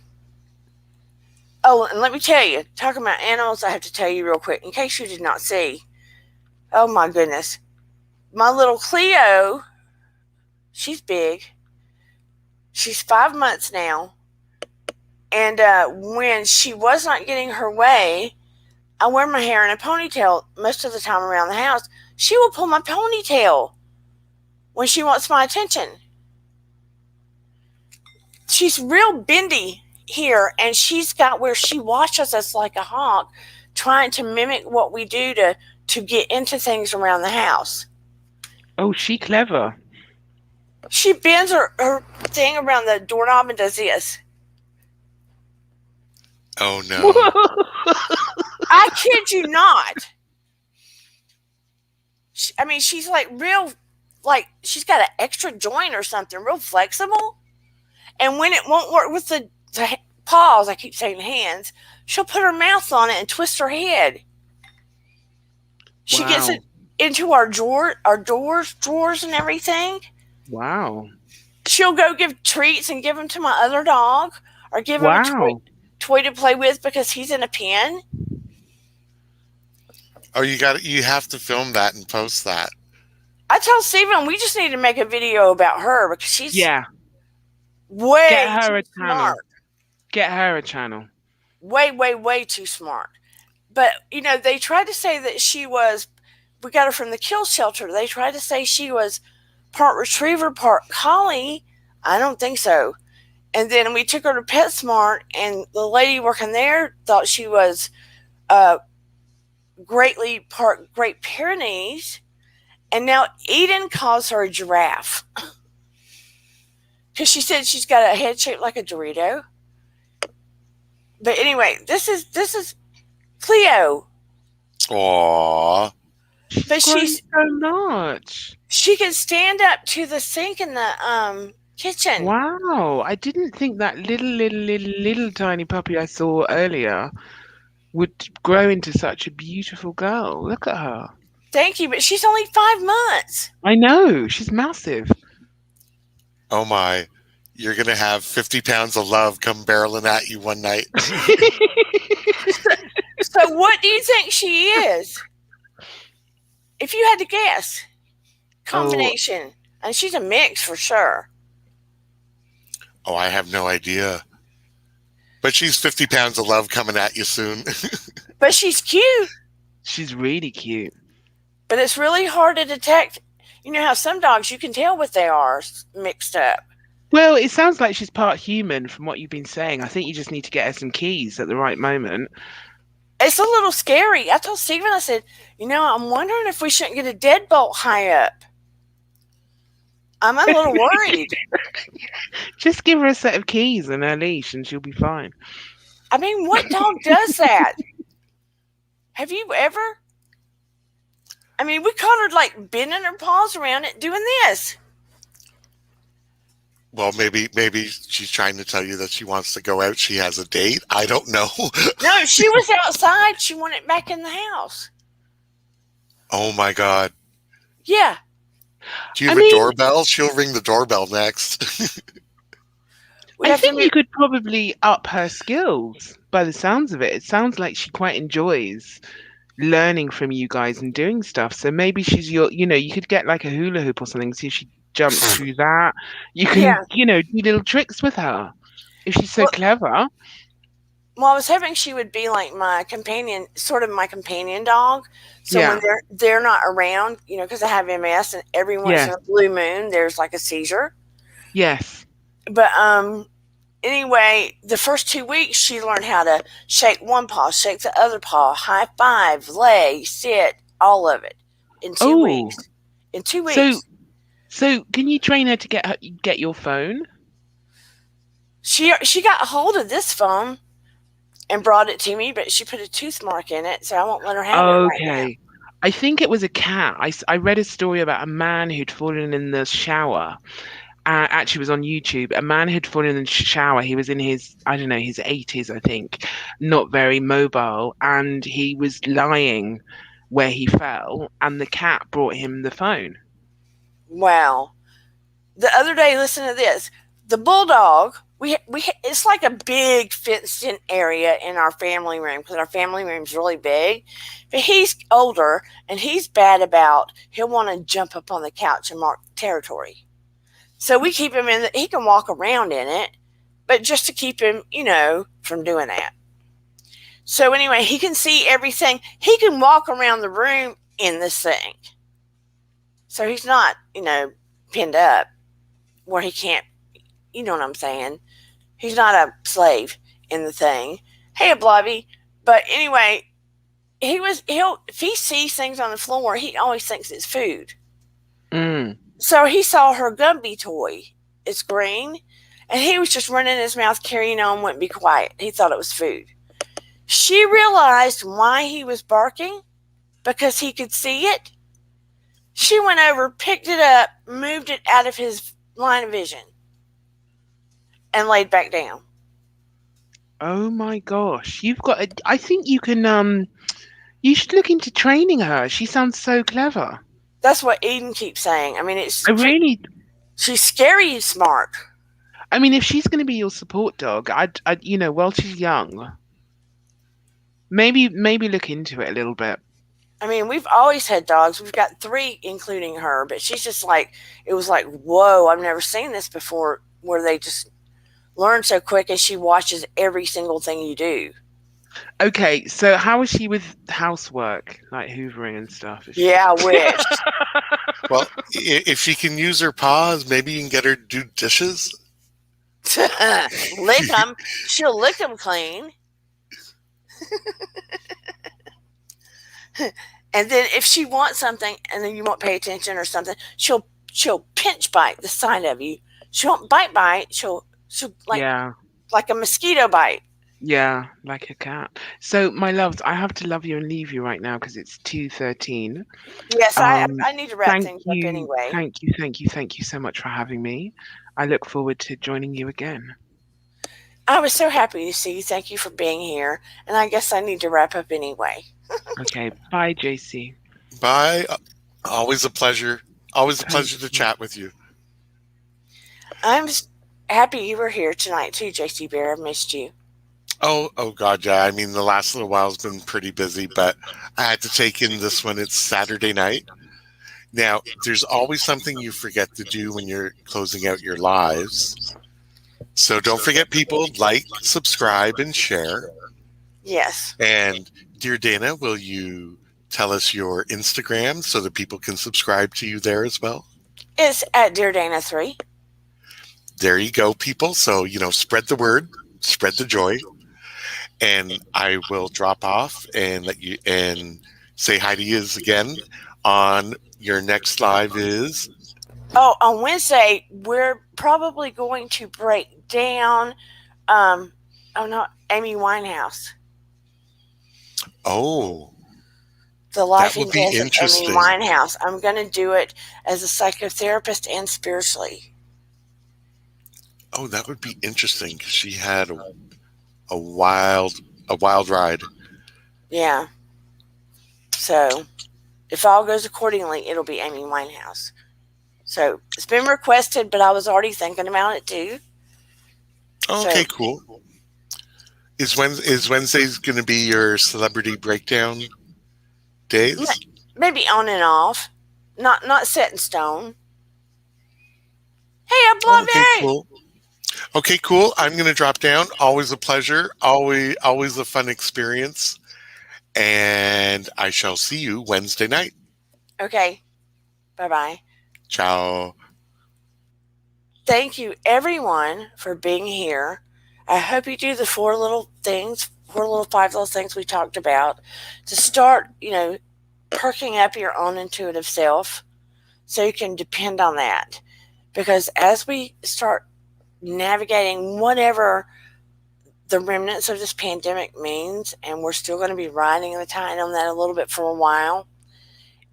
Oh, and let me tell you, talking about animals, I have to tell you real quick, in case you did not see. Oh my goodness. My little Cleo, she's big. She's 5 months now. And when she was not getting her way, I wear my hair in a ponytail most of the time around the house. She will pull my ponytail when she wants my attention. She's real bendy, here, and she's got where she watches us like a hawk, trying to mimic what we do to get into things around the house. Oh, she clever. She bends her thing around the doorknob and does this. Oh no. I kid you not. She's like real, like she's got an extra joint or something, real flexible. And when it won't work with the paws, I keep saying hands, she'll put her mouth on it and twist her head. She gets Wow. it into our drawers and everything. Wow. She'll go give treats and give them to my other dog, or give him a Wow. toy to play with because he's in a pen. Oh, you have to film that and post that. I tell Steven we just need to make a video about her because she's Yeah. way Get her a too channel. smart. Get her a channel. Way too smart. But they tried to say that we got her from the kill shelter. They tried to say she was part retriever, part collie. I don't think so. And then we took her to PetSmart, and the lady working there thought she was part Great Pyrenees. And now Eden calls her a giraffe because she said she's got a head shaped like a Dorito. But anyway, this is Cleo. Aww. But Grown so much. she can stand up to the sink in the kitchen. Wow. I didn't think that little tiny puppy I saw earlier would grow into such a beautiful girl. Look at her. Thank you, but she's only 5 months. I know. She's massive. Oh my. You're going to have 50 pounds of love come barreling at you one night. So what do you think she is? If you had to guess. Combination. And she's a mix for sure. Oh, I have no idea. But she's 50 pounds of love coming at you soon. But she's cute. She's really cute. But it's really hard to detect. You know how some dogs, you can tell what they are mixed up. Well, it sounds like she's part human from what you've been saying. I think you just need to get her some keys at the right moment. It's a little scary. I told Steven, I said, I'm wondering if we shouldn't get a deadbolt high up. I'm a little worried. Just give her a set of keys and her leash and she'll be fine. I mean, what dog does that? Have you ever? I mean, we caught her like bending her paws around it, doing this. Well, maybe she's trying to tell you that she wants to go out. She has a date. I don't know. No, she was outside. She wanted back in the house. Oh my God. Yeah. Do you have a doorbell? She'll ring the doorbell next. I think you could probably up her skills by the sounds of it. It sounds like she quite enjoys learning from you guys and doing stuff. So maybe she's you could get like a hula hoop or something, see if she jumps through that. You can, do little tricks with her if she's so clever. Well, I was hoping she would be like my companion, sort of my companion dog. So when they're not around, because I have MS, and every once in a blue moon, there's like a seizure. Yes. But anyway, the first 2 weeks, she learned how to shake one paw, shake the other paw, high five, lay, sit, all of it in 2 weeks. In 2 weeks. So can you train her to get your phone? She got a hold of this phone and brought it to me, but she put a tooth mark in it, so I won't let her have it right now. I think it was a cat. I read a story about a man who'd fallen in the shower. Actually, it was on YouTube. A man who'd fallen in the shower. He was in his 80s, I think, not very mobile, and he was lying where he fell, and the cat brought him the phone. Wow. The other day, listen to this. The bulldog, it's like a big fenced-in area in our family room because our family room's really big. But he's older, and he's bad about, he'll want to jump up on the couch and mark territory. So we keep him he can walk around in it, but just to keep him, from doing that. So anyway, he can see everything. He can walk around the room in the sink. So he's not, pinned up where he can't, you know what I'm saying? He's not a slave. in the thing. Hey, Blobby. But anyway, if he sees things on the floor, he always thinks it's food. Mm. So he saw her Gumby toy. It's green. And he was just running his mouth, carrying on, wouldn't be quiet. He thought it was food. She realized why he was barking, because he could see it. She went over, picked it up, moved it out of his line of vision, and laid back down. Oh my gosh. I think you can you should look into training her. She sounds so clever. That's what Eden keeps saying. I mean, she's scary smart. I mean, if she's going to be your support dog, I'd while she's young, maybe look into it a little bit. I mean, we've always had dogs. We've got 3, including her, but she's just like, it was like, whoa, I've never seen this before, where they just learn so quick, and she watches every single thing you do. Okay, so how is she with housework, like hoovering and stuff? Yeah, I wish. Well, if she can use her paws, maybe you can get her to do dishes. Lick them. She'll lick them clean. And then if she wants something and then you won't pay attention or something, she'll pinch bite the side of you. She won't bite. She'll like a mosquito bite. Yeah, like a cat. So, my loves, I have to love you and leave you right now because it's 2:13. Yes, I need to wrap things up anyway. Thank you so much for having me. I look forward to joining you again. I was so happy to see you. Thank you for being here. And I guess I need to wrap up anyway. Okay, bye, JC. Bye. Always a pleasure. Always a pleasure to chat with you. I'm happy you were here tonight too, JC Bear. I've missed you. Oh God, yeah. I mean, the last little while has been pretty busy, but I had to take in this one. It's Saturday night. Now, there's always something you forget to do when you're closing out your lives. So don't forget, people, like, subscribe, and share. Yes. And dear Dana, will you tell us your Instagram so that people can subscribe to you there as well? It's at Dear Dana 3. There you go, people. So, spread the word, spread the joy. And I will drop off and let you and say hi to you again on your next live is. Oh, on Wednesday, we're probably going to break down Amy Winehouse. Oh. The life that would and be death of interesting. Amy Winehouse. I'm going to do it as a psychotherapist and spiritually. Oh, that would be interesting because she had a wild ride. Yeah. So, if all goes accordingly, it'll be Amy Winehouse. So, it's been requested, but I was already thinking about it too. Okay, cool. Is Wednesday's going to be your celebrity breakdown days? Maybe on and off. Not set in stone. Hey, I'm Blobby! Okay, cool. I'm going to drop down. Always a pleasure. Always a fun experience. And I shall see you Wednesday night. Okay. Bye-bye. Ciao. Thank you, everyone, for being here. I hope you do the 5 little things we talked about to start, perking up your own intuitive self so you can depend on that. Because as we start navigating whatever the remnants of this pandemic means, and we're still going to be riding the tide on that a little bit for a while,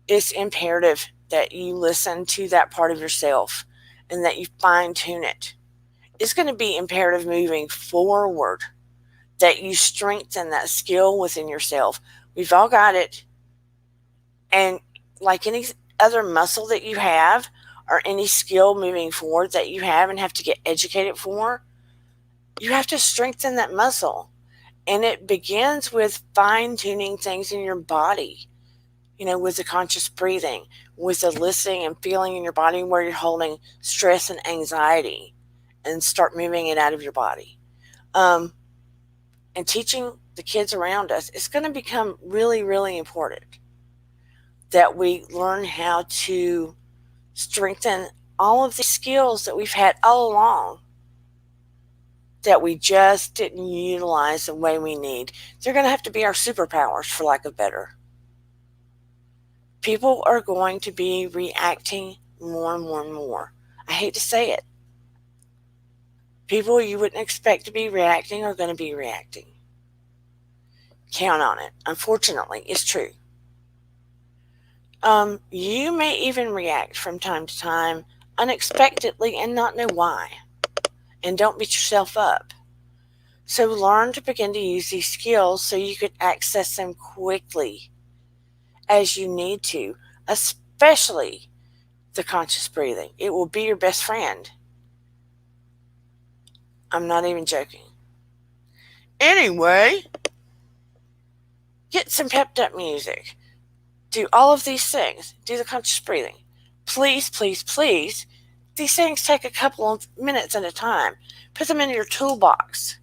it's imperative that you listen to that part of yourself and that you fine-tune it. It's going to be imperative moving forward that you strengthen that skill within yourself. We've all got it. And like any other muscle that you have, or any skill moving forward that you have and have to get educated for, you have to strengthen that muscle. And it begins with fine-tuning things in your body, with the conscious breathing, with the listening and feeling in your body where you're holding stress and anxiety, and start moving it out of your body. And teaching the kids around us, it's going to become really, really important that we learn how to strengthen all of the skills that we've had all along. that we just didn't utilize the way we need. They're going to have to be our superpowers, for lack of better. People are going to be reacting more and more and more. I hate to say it. People you wouldn't expect to be reacting are going to be reacting. Count on it. Unfortunately, it's true. You may even react from time to time unexpectedly and not know why. And don't beat yourself up. So learn to begin to use these skills so you can access them quickly as you need to, especially the conscious breathing. It will be your best friend. I'm not even joking. Anyway, get some pepped up music. Do all of these things. Do the conscious breathing. Please, please, please. These things take a couple of minutes at a time. Put them in your toolbox.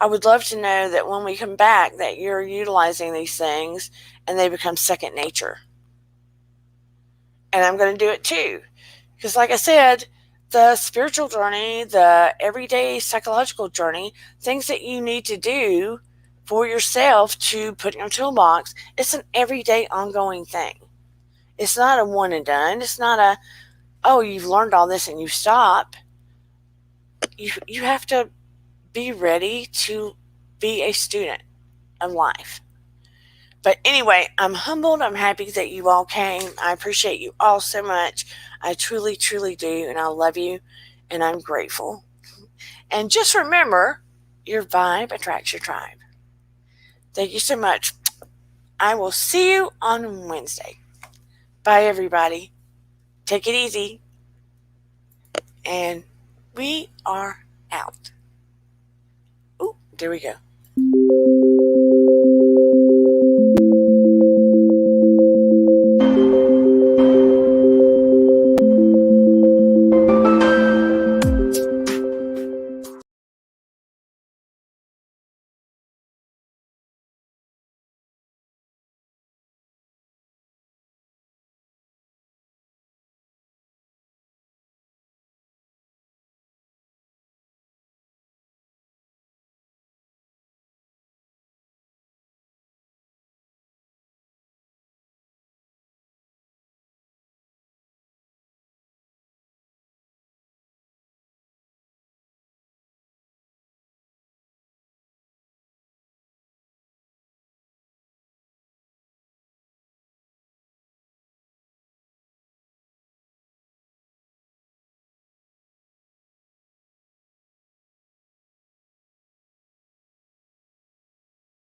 I would love to know that when we come back that you're utilizing these things and they become second nature. And I'm going to do it too. Because like I said, the spiritual journey, the everyday psychological journey, things that you need to do for yourself to put in your toolbox, it's an everyday ongoing thing. It's not a one and done. It's not a, oh, you've learned all this and you stop. You have to be ready to be a student of life. But anyway, I'm humbled. I'm happy that you all came. I appreciate you all so much. I truly, truly do. And I love you. And I'm grateful. And just remember, your vibe attracts your tribe. Thank you so much. I will see you on Wednesday. Bye, everybody. Take it easy. And we are out. Ooh, there we go.